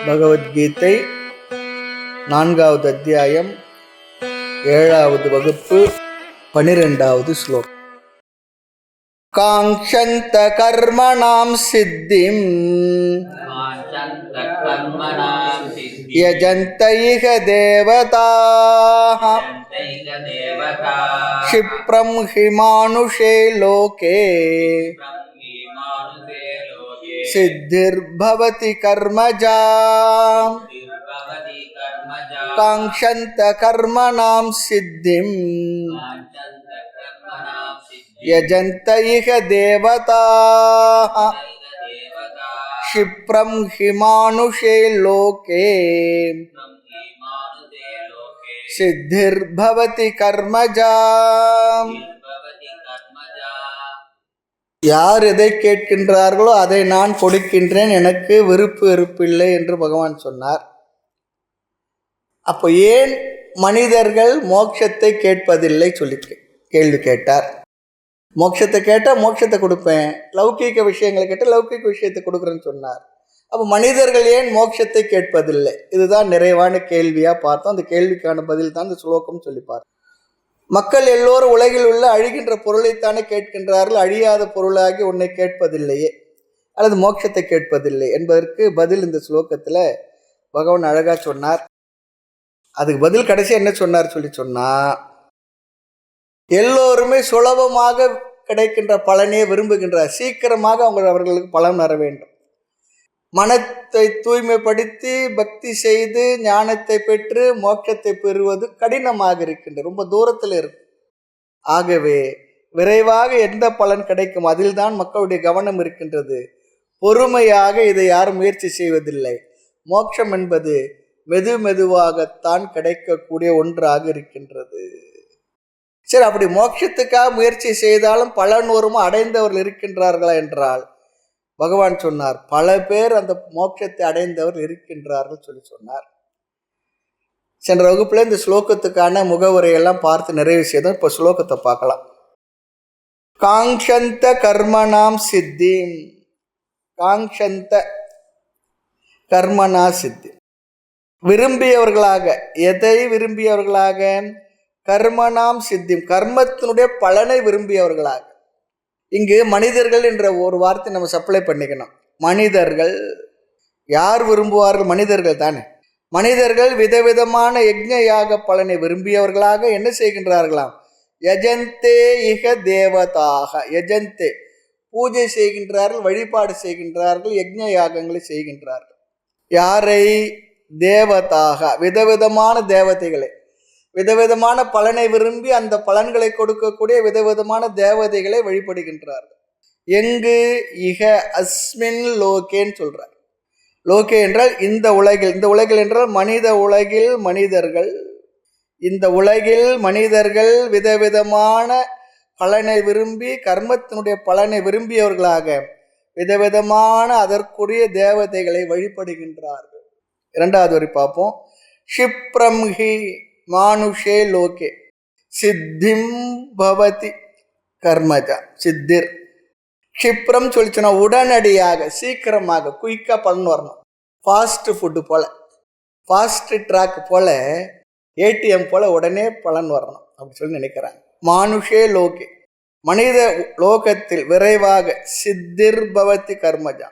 பகவத்கீதை 4வது அத்தியாயம் 7வது வகுப்பு 12வது ஸ்லோகம். காங்க்ஷந்த கர்மணாம் சித்திம் யஜந்த இஹ தேவதாஹ க்ஷிப்ரம் ஹி மானுஷே லோகே சித்திர்பவதி கர்மஜா. காங்க்ஷந்த கர்மணாம் சித்திம் யஜந்த இஹ தேவதாஹ க்ஷிப்ரம் ஹி மானுஷே லோகே சித்திர்பவதி கர்மஜா. யார் எதை கேட்கின்றார்களோ அதை நான் கொடுக்கின்றேன், எனக்கு விருப்பு வெறுப்பில்லை என்று பகவான் சொன்னார். அப்போ ஏன் மனிதர்கள் மோட்சத்தை கேட்பதில்லை சொல்லி கேள்வி கேட்டார். மோட்சத்தை கேட்டால் மோட்சத்தை கொடுப்பேன், லௌகீக விஷயங்களை கேட்டால் லௌகீக விஷயத்தை கொடுக்குறேன்னு சொன்னார். அப்போ மனிதர்கள் ஏன் மோட்சத்தை கேட்பதில்லை? இதுதான் நிறைவான கேள்வியாக பார்த்தோம். அந்த கேள்விக்கான பதில் தான் இந்த ஸ்லோகம் சொல்லிப்பார். மக்கள் எல்லோரும் உலகில் உள்ள அழிகின்ற பொருளைத்தானே கேட்கின்றார்கள், அழியாத பொருளாகி உன்னை கேட்பதில்லையே அல்லது மோட்சத்தை கேட்பதில்லை என்பதற்கு பதில் இந்த ஸ்லோகத்தில் பகவான் அழகாக சொன்னார். அதுக்கு பதில் கடைசி என்ன சொன்னார் சொன்னா, எல்லோருமே சுலபமாக கிடைக்கின்ற பலனையே விரும்புகின்றார். சீக்கிரமாக அவர்களுக்கு பலன் வர வேண்டும். மனத்தை தூய்மைப்படுத்தி பக்தி செய்து ஞானத்தை பெற்று மோட்சத்தை பெறுவது கடினமாக இருக்கின்றது, ரொம்ப தூரத்தில் இருக்கு. ஆகவே விரைவாக எந்த பலன் கிடைக்கும் அதில் தான் மக்களுடைய கவனம் இருக்கின்றது. பொறுமையாக இதை யாரும் முயற்சி செய்வதில்லை. மோட்சம் என்பது மெதுவாகத்தான் கிடைக்கக்கூடிய ஒன்றாக இருக்கின்றது. சரி, அப்படி மோட்சத்துக்காக முயற்சி செய்தாலும் பலன் வருமா அடைந்தவர்கள் இருக்கின்றார்களா என்றால் பகவான் சொன்னார், பல பேர் அந்த மோட்சத்தை அடைந்தவர் இருக்கின்றார்கள் சொன்னார். சென்ற வகுப்புல இந்த ஸ்லோகத்துக்கான முகவுரையெல்லாம் பார்த்து நிறைவு செய்தோம். இப்போ ஸ்லோகத்தை பார்க்கலாம். காங்க்ஷந்த கர்மணாம் சித்திம். காங்க்ஷந்த கர்மணா சித்தி, விரும்பியவர்களாக. எதை விரும்பியவர்களாக? கர்மணாம் சித்திம், கர்மத்தினுடைய பலனை விரும்பியவர்களாக. இங்கு மனிதர்கள் என்ற ஒரு வார்த்தை நம்ம சப்ளை பண்ணிக்கணும். மனிதர்கள் யார் விரும்புவார்கள்? மனிதர்கள் தானே. மனிதர்கள் விதவிதமான யஜ்ஞ யாக பலனை விரும்பியவர்களாக என்ன செய்கின்றார்களாம்? யஜந்தே இஹ தேவதாக. யஜந்தே, பூஜை செய்கின்றார்கள், வழிபாடு செய்கின்றார்கள், யஜ்ஞ யாகங்களை செய்கின்றார்கள். யாரை? தேவதாக, விதவிதமான தேவதைகளை, விதவிதமான பலனை விரும்பி அந்த பலன்களை கொடுக்கக்கூடிய விதவிதமான தேவதைகளை வழிபடுகின்றார்கள். எங்கு? இக அஸ்மின் லோகேன்னு சொல்றார். லோகே என்றால் இந்த உலகில். இந்த உலகில் என்றால் மனித உலகில் மனிதர்கள். இந்த உலகில் மனிதர்கள் விதவிதமான பலனை விரும்பி, கர்மத்தினுடைய பலனை விரும்பியவர்களாக விதவிதமான அதற்குரிய தேவதைகளை வழிபடுகின்றார்கள். 2வது வரி பார்ப்போம். க்ஷிப்ரம் ஹி மானுஷே லோகே சித்திம் பவதி கர்மஜா. சித்திர், க்ஷிப்ரம் சொல்லிச்சுன்னா உடனடியாக, சீக்கிரமாக, குயிக்காக பலன் வரணும். ஃபாஸ்ட் ஃபுட்டு போல, ஃபாஸ்ட் ட்ராக் போல, ஏடிஎம் போல உடனே பலன் வரணும் அப்படி சொல்லி நினைக்கிறாங்க. மானுஷே லோகே, மனித லோகத்தில் விரைவாக. சித்திர் பவதி கர்மஜா.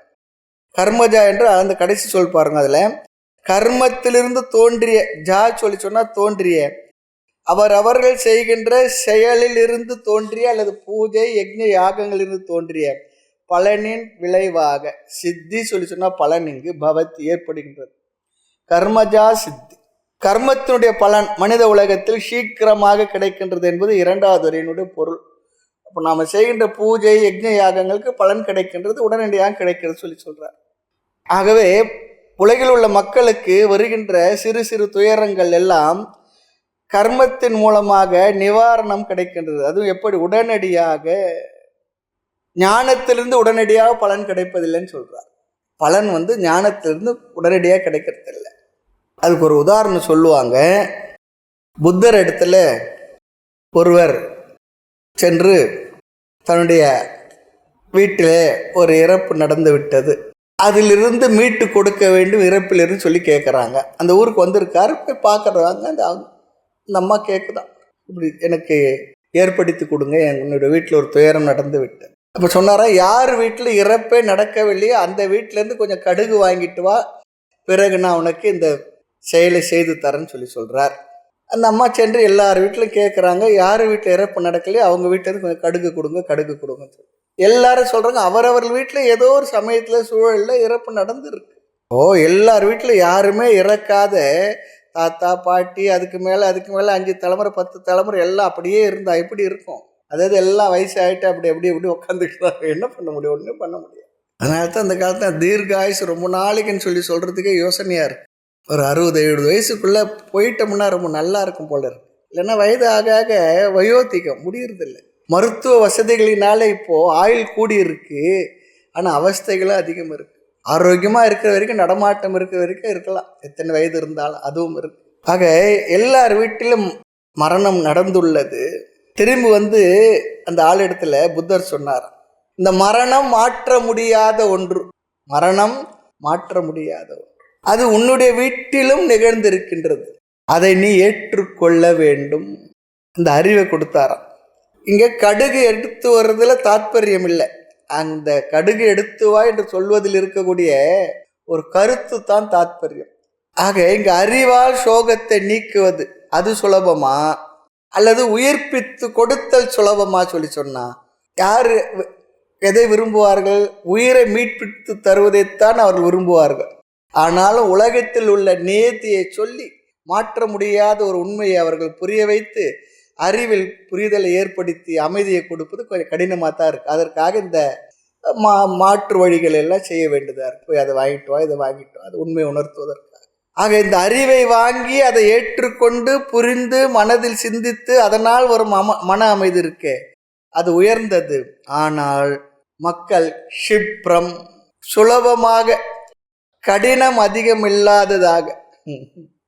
கர்மஜா என்று அந்த கடைசி சொல் பாருங்க. அதில் கர்மத்திலிருந்து தோன்றிய, ஜா சொல்லி சொன்னால் தோன்றிய, அவர்கள் செய்கின்ற செயலில் இருந்து தோன்றிய அல்லது பூஜை யஜ்ஞ யாகங்களிலிருந்து தோன்றிய பலனின் விளைவாக. சித்தி சொல்லி சொன்னால் பலன் இங்கு பவத் ஏற்படுகின்றது. கர்மஜா சித்தி, கர்மத்தினுடைய பலன் மனித உலகத்தில் சீக்கிரமாக கிடைக்கின்றது என்பது 2வது வரியினுடைய பொருள். அப்போ நாம் செய்கின்ற பூஜை யஜ்ஞ யாகங்களுக்கு பலன் கிடைக்கின்றது, உடனடியாக கிடைக்கிறது சொல்லி சொல்கிறார். ஆகவே உலகில் உள்ள மக்களுக்கு வருகின்ற சிறு சிறு துயரங்கள் எல்லாம் கர்மத்தின் மூலமாக நிவாரணம் கிடைக்கின்றது. அதுவும் எப்படி? உடனடியாக. ஞானத்திலிருந்து உடனடியாக பலன் கிடைப்பதில்லைன்னு சொல்றார். பலன் ஞானத்திலிருந்து உடனடியாக கிடைக்கிறதில்லை. அதுக்கு ஒரு உதாரணம் சொல்லுவாங்க. புத்தர் இடத்துல ஒருவர் சென்று தன்னுடைய வீட்டிலே ஒரு இறப்பு நடந்து விட்டது. அதிலிருந்து மீட்டு கொடுக்க வேண்டும் இறப்பிலிருந்து சொல்லி கேட்குறாங்க. அந்த ஊருக்கு வந்திருக்காரு, போய் பார்க்குறாங்க. அந்த அம்மா கேட்குதான், இப்படி எனக்கு ஏற்படுத்தி கொடுங்க, என்னுடைய வீட்டில் ஒரு துயரம் நடந்து விட்டு. அப்போ சொன்னாரா, யார் வீட்டில் இறப்பே நடக்கவில்லையோ அந்த வீட்டிலேருந்து கொஞ்சம் கடுகு வாங்கிட்டு வா, பிறகு நான் உனக்கு இந்த செயலை செய்து தரேன்னு சொல்கிறார். அந்த அம்மா சென்று எல்லார் வீட்டிலும் கேட்குறாங்க, யார் வீட்டில் இறப்பு நடக்கலையோ அவங்க வீட்டிலேருந்து கொஞ்சம் கடுகு கொடுங்கன்னு சொல்லி எல்லாரும் சொல்கிறாங்க. அவரவர்கள் வீட்டில் ஏதோ ஒரு சமயத்தில் சூழலில் இறப்பு நடந்துருக்கு. எல்லார் வீட்டில் யாருமே இறக்காத தாத்தா பாட்டி அதுக்கு மேலே 5 தலைமுறை 10 தலைமுறை எல்லாம் அப்படியே இருந்தா எப்படி இருக்கும்? அதாவது எல்லாம் வயசாகிட்டு அப்படி உட்காந்துக்கிட்டாங்க. என்ன பண்ண முடியும்? ஒன்றும் பண்ண முடியாது. அதனால தான் அந்த காலத்தில் தீர்காயுசு ரொம்ப நாளைக்குன்னு சொல்கிறதுக்கே யோசனையாக இருக்குது. ஒரு 60-70 வயசுக்குள்ளே போயிட்டோம்னா ரொம்ப நல்லா இருக்கும் போல இருக்கு. இல்லைன்னா வயது ஆக ஆக வயோதிகம் முடியறதில்லை. மருத்துவ வசதிகளினால இப்போது ஆயுள் கூடி இருக்கு, ஆனால் அவஸ்தைகளும் அதிகம் இருக்குது. ஆரோக்கியமாக இருக்கிற வரைக்கும், நடமாட்டம் இருக்கிற வரைக்கும் இருக்கலாம், எத்தனை வயது இருந்தாலும் அதுவும் இருக்கு. ஆக எல்லார் வீட்டிலும் மரணம் நடந்துள்ளது. திரும்பி அந்த ஆளிடத்துல புத்தர் சொன்னார், இந்த மரணம் மாற்ற முடியாத ஒன்று, அது உன்னுடைய வீட்டிலும் நிகழ்ந்திருக்கின்றது, அதை நீ ஏற்றுக்கொள்ள வேண்டும். இந்த அறிவை கொடுத்தாராம். இங்கே கடுகு எடுத்து வர்றதுல தாற்பயம் இல்லை, அந்த கடுகு எடுத்து வா என்று சொல்வதில் இருக்கக்கூடிய ஒரு கருத்து தான் தாற்பயம். ஆக இங்கே அறிவால் சோகத்தை நீக்குவது அது சுலபமா, அல்லது உயிர்ப்பித்து கொடுத்தல் சுலபமா சொன்னா யார் எதை விரும்புவார்கள்? உயிரை மீட்பித்து தருவதைத்தான் அவர்கள் விரும்புவார்கள். ஆனாலும் உலகத்தில் உள்ள நியதியை சொல்லி மாற்ற முடியாத ஒரு உண்மையை அவர்கள் புரிய வைத்து அறிவில் புரிதலை ஏற்படுத்தி அமைதியை கொடுப்பது கொஞ்சம் கடினமாக தான் இருக்குது. அதற்காக இந்த மாற்று வழிகள் எல்லாம் செய்ய வேண்டியதாக இருக்குது. போய் அதை வாங்கிட்டு வா, இதை வாங்கிட்டு வா, அது உண்மையை உணர்த்துவதற்காக. ஆக இந்த அறிவை வாங்கி அதை ஏற்றுக்கொண்டு புரிந்து மனதில் சிந்தித்து அதனால் ஒரு மன அமைதி இருக்கே, அது உயர்ந்தது. ஆனால் மக்கள் க்ஷிப்ரம், சுலபமாக, கடினம் அதிகம் இல்லாததாக,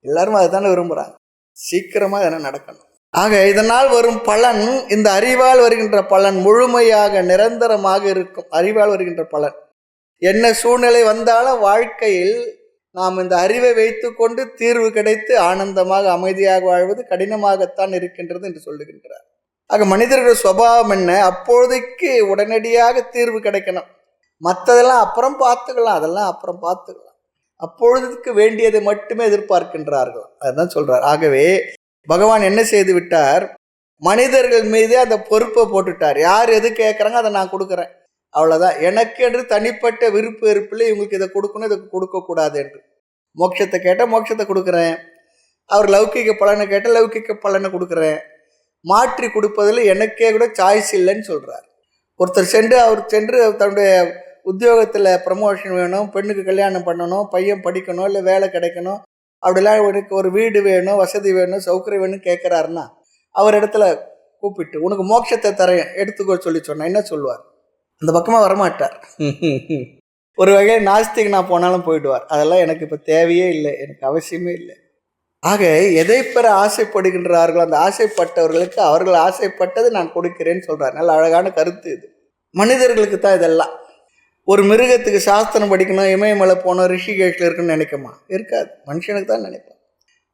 எல்லாரும் அதை தானே விரும்புகிறாங்க, சீக்கிரமாக இதெல்லாம் நடக்கணும். ஆக இதனால் வரும் பலன், இந்த அறிவால் வருகின்ற பலன் முழுமையாக நிரந்தரமாக இருக்கும். அறிவால் வருகின்ற பலன் என்ன சூழ்நிலை வந்தாலும் வாழ்க்கையில் நாம் இந்த அறிவை வைத்து கொண்டு தீர்வு கிடைத்து ஆனந்தமாக அமைதியாக வாழ்வது கடினமாகத்தான் இருக்கின்றது என்று சொல்லுகின்றார். ஆக மனிதர்கள் சுபாவம் என்ன? அப்பொழுதைக்கு உடனடியாக தீர்வு கிடைக்கணும், மற்றதெல்லாம் அப்புறம் பார்த்துக்கலாம், அதெல்லாம் அப்புறம் பார்த்துக்கலாம், அப்பொழுதுக்கு வேண்டியதை மட்டுமே எதிர்பார்க்கின்றார்கள். அதுதான் சொல்றார். ஆகவே பகவான் என்ன செய்து விட்டார்? மனிதர்கள் மீதே அந்த பொறுப்பை போட்டுட்டார். யார் எது கேட்குறாங்க அதை நான் கொடுக்குறேன், அவ்வளோதான். எனக்கு என்று தனிப்பட்ட விருப்பு வெறுப்பில் இவங்களுக்கு இதை கொடுக்கணும், இதை கொடுக்கக்கூடாது என்று. மோட்சத்தை கேட்டால் மோட்சத்தை கொடுக்குறேன், அவர் லௌகிக பலனை கேட்டால் லௌகிக பலனை கொடுக்குறேன். மாற்றி கொடுப்பதில் எனக்கே கூட சாய்ஸ் இல்லைன்னு சொல்கிறார். ஒருத்தர் சென்று தன்னுடைய உத்தியோகத்தில் ப்ரமோஷன் வேணும், பெண்ணுக்கு கல்யாணம் பண்ணணும், பையன் படிக்கணும், இல்லை வேலை கிடைக்கணும், அப்படிலாம் உனக்கு ஒரு வீடு வேணும், வசதி வேணும், சௌகரியம் வேணும் கேட்குறாருன்னா அவர் இடத்துல கூப்பிட்டு உனக்கு மோட்சத்தை தரேன் எடுத்துக்கோ சொன்னால் என்ன சொல்லுவார்? அந்த பக்கமாக வரமாட்டார். ஒரு வகையில் நாஸ்திக்கு நான் போனாலும் போயிடுவார். அதெல்லாம் எனக்கு இப்போ தேவையே இல்லை, எனக்கு அவசியமே இல்லை. ஆக எதை பெற ஆசைப்படுகின்றார்களோ அந்த ஆசைப்பட்டவர்களுக்கு அவர்கள் ஆசைப்பட்டது நான் கொடுக்கிறேன்னு சொல்கிறார். நல்ல அழகான கருத்து இது. மனிதர்களுக்கு தான் இதெல்லாம். ஒரு மிருகத்துக்கு சாஸ்திரம் படிக்கணும், இமயமலை போகணும், ரிஷிகேஷில் இருக்குன்னு நினைக்குமா? இருக்காது, மனுஷனுக்கு தான் நினைப்போம்.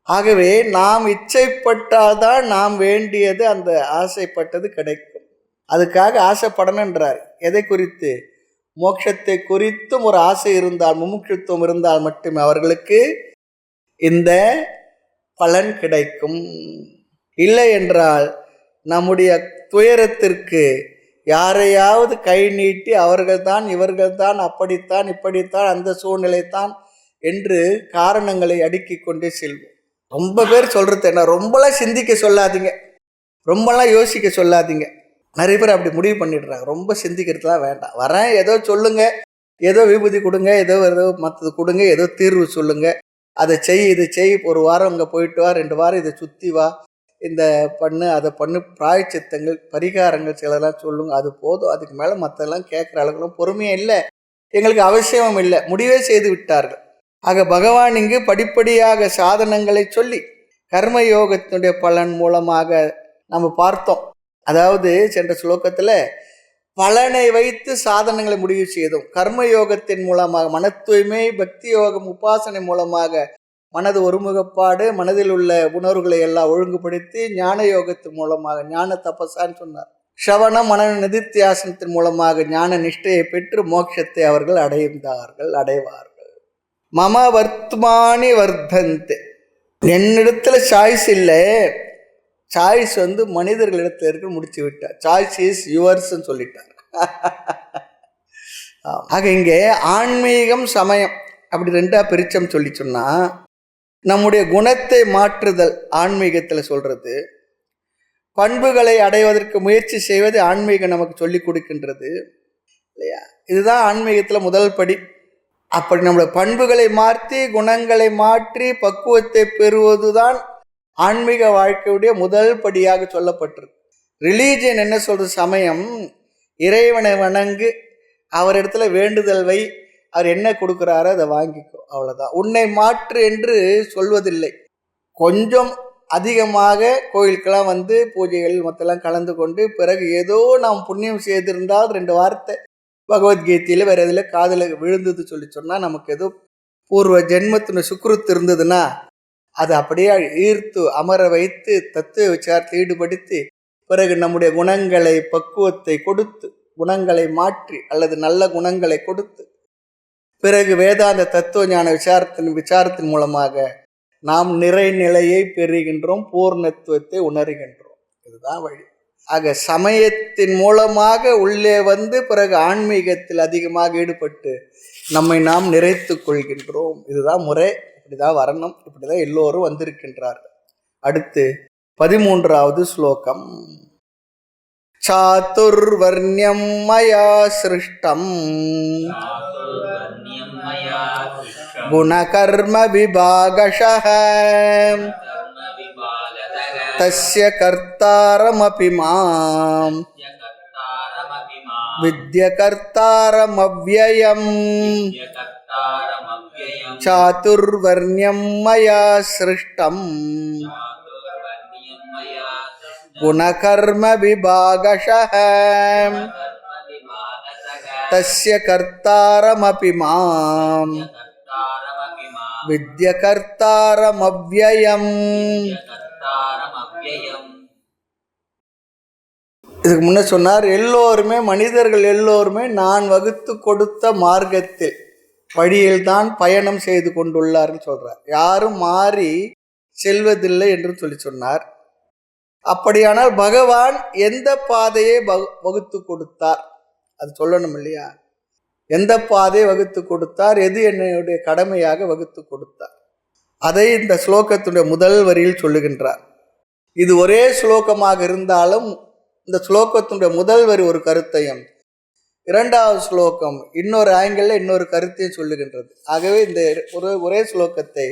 ஆகவே நாம் இச்சைப்பட்டால்தான் நாம் வேண்டியது, அந்த ஆசைப்பட்டது கிடைக்கும். அதுக்காக ஆசைப்படணுன்றார். எதை குறித்து? மோட்சத்தை குறித்தும் ஒரு ஆசை இருந்தால், முமுட்சுத்துவம் இருந்தால் மட்டுமே அவர்களுக்கு இந்த பலன் கிடைக்கும். இல்லை என்றால் நம்முடைய துயரத்திற்கு யாரையாவது கை நீட்டி அவர்கள்தான் இவர்கள்தான் அப்படித்தான் இப்படித்தான் அந்த சூழ்நிலைத்தான் என்று காரணங்களை அடுக்கி கொண்டே செல்வோம். ரொம்ப பேர் சொல்கிறது என்ன, ரொம்பலாம் சிந்திக்க சொல்லாதீங்க, ரொம்பலாம் யோசிக்க சொல்லாதீங்க. நிறைய பேர் அப்படி முடிவு பண்ணிடுறாங்க. ரொம்ப சிந்திக்கிறதுலாம் வேண்டாம், வரேன் ஏதோ சொல்லுங்கள், ஏதோ விபூதி கொடுங்க, ஏதோ மற்றது கொடுங்க, ஏதோ தீர்வு சொல்லுங்கள், அதை செய் இதை செய், ஒரு வாரம் அங்கே போயிட்டு வா, 2 வாரம் இதை சுற்றி வா, இந்த பண்ணு அதை பண்ணு, பிராயச்சித்தங்கள் பரிகாரங்கள் சிலலாம் சொல்லுங்க, அது போதும். அதுக்கு மேலே மற்றெல்லாம் கேட்குற அளவுக்குலாம் பொறுமையாக இல்லை, எங்களுக்கு அவசியமும் இல்லை, முடிவே செய்து விட்டார்கள். ஆக பகவான் இங்கு படிப்படியாக சாதனங்களை சொல்லி கர்மயோகத்தினுடைய பலன் மூலமாக நம்ம பார்த்தோம். அதாவது சென்ற ஸ்லோகத்தில் பலனை வைத்து சாதனங்களை முடிவு செய்தோம். கர்மயோகத்தின் மூலமாக மன தூய்மை, பக்தி யோகம், உபாசனை மூலமாக மனது ஒருமுகப்பாடு, மனதில் உள்ள உணர்வுகளை எல்லாம் ஒழுங்குபடுத்தி, ஞான யோகத்தின் மூலமாக ஞான தபசான்னு சொன்னார். ஸ்ரவண மன நிதித்தியாசனத்தின் மூலமாக ஞான நிஷ்டையை பெற்று மோட்சத்தை அவர்கள் அடைவார்கள். மம வர்த்மானி வர்த்தந்தே. என்னிடத்துல சாய்ஸ் இல்லை, சாய்ஸ் மனிதர்களிடத்துல இருக்க முடிச்சு விட்டார். சாய்ஸ் இஸ் யுவர்ஸ்ன்னு சொல்லிட்டார். ஆக இங்கே ஆன்மீகம் சமயம் அப்படி ரெண்டா பிரிச்சம் சொல்லி சொன்னா, நம்முடைய குணத்தை மாற்றுதல் ஆன்மீகத்தில் சொல்றது, பண்புகளை அடைவதற்கு முயற்சி செய்வது ஆன்மீகம் நமக்கு சொல்லி கொடுக்கின்றது இல்லையா? இதுதான் ஆன்மீகத்தில் முதல் படி. அப்படி நம்முடைய பண்புகளை மாற்றி குணங்களை மாற்றி பக்குவத்தை பெறுவதுதான் ஆன்மீக வாழ்க்கையுடைய முதல் படியாக சொல்லப்பட்டிருக்கு. ரிலீஜியன் என்ன சொல்றது? சமயம் இறைவனை வணங்கு, அவரிடத்துல வேண்டுதல் வை, அவர் என்ன கொடுக்குறாரோ அதை வாங்கிக்கோ, அவ்வளோதான். உன்னை மாற்று என்று சொல்வதில்லை. கொஞ்சம் அதிகமாக கோயிலுக்கெல்லாம் பூஜைகள் மற்றெல்லாம் கலந்து கொண்டு பிறகு ஏதோ நாம் புண்ணியம் செய்திருந்தால் 2 வார்த்தை பகவத்கீதையில் வேறு எதில் காதில் விழுந்தது சொல்லி சொன்னால், நமக்கு ஏதோ பூர்வ ஜென்மத்தின் சுக்ருத்து இருந்ததுன்னா அதை அப்படியே ஈர்த்து அமர வைத்து தத்துவ விசாரத்தில் ஈடுபடுத்தி பிறகு நம்முடைய குணங்களை பக்குவத்தை கொடுத்து, குணங்களை மாற்றி அல்லது நல்ல குணங்களை கொடுத்து பிறகு வேதாந்த தத்துவ ஞான விசாரத்தின் மூலமாக நாம் நிறைநிலையை பெறுகின்றோம், பூர்ணத்துவத்தை உணர்கின்றோம். இதுதான் வழி. ஆக சமயத்தின் மூலமாக உள்ளே பிறகு ஆன்மீகத்தில் அதிகமாக ஈடுபட்டு நம்மை நாம் நிறைத்து கொள்கின்றோம். இதுதான் முறை. இப்படிதான் வரணும். இப்படிதான் எல்லோரும் வந்திருக்கின்றார்கள். அடுத்து 13வது ஸ்லோகம். சாதுர்வர்ண்யம் மயா சிருஷ்டம் குணகர்ம விபாகஷஹ தஸ்ய கர்த்தாரமபி மாம் வித்யகர்த்தாரமவ்யயம் சாதுர்வர்ண்யம் மயா சிருஷ்டம் குணகர்ம விபாகஷஹ தஸ்ய கர்த்தாரமபி மாம் வித்யகர்த்தாரமவ்யயம். இதுக்கு முன்ன சொன்னார், எல்லோருமே மனிதர்கள் எல்லோருமே நான் வகுத்து கொடுத்த மார்க்கத்தில் வழியில் தான் பயணம் செய்து கொண்டுள்ளார்னு சொல்றார். யாரும் மாறி செல்வதில்லை என்று சொல்லி சொன்னார். அப்படியானால் பகவான் எந்த பாதையை வகுத்து கொடுத்தார் அது சொல்லணும் இல்லையா? எந்த பாதையை வகுத்து கொடுத்தார், எது என்னுடைய கடமையாக வகுத்து கொடுத்தார், அதை இந்த ஸ்லோகத்துடைய முதல் வரியில் சொல்லுகின்றார். இது ஒரே ஸ்லோகமாக இருந்தாலும் இந்த ஸ்லோகத்தினுடைய முதல் வரி ஒரு கருத்தையும், 2வது ஸ்லோகம் இன்னொரு ஆங்கிளில் இன்னொரு கருத்தையும் சொல்லுகின்றது. ஆகவே இந்த ஒரே ஸ்லோகத்தை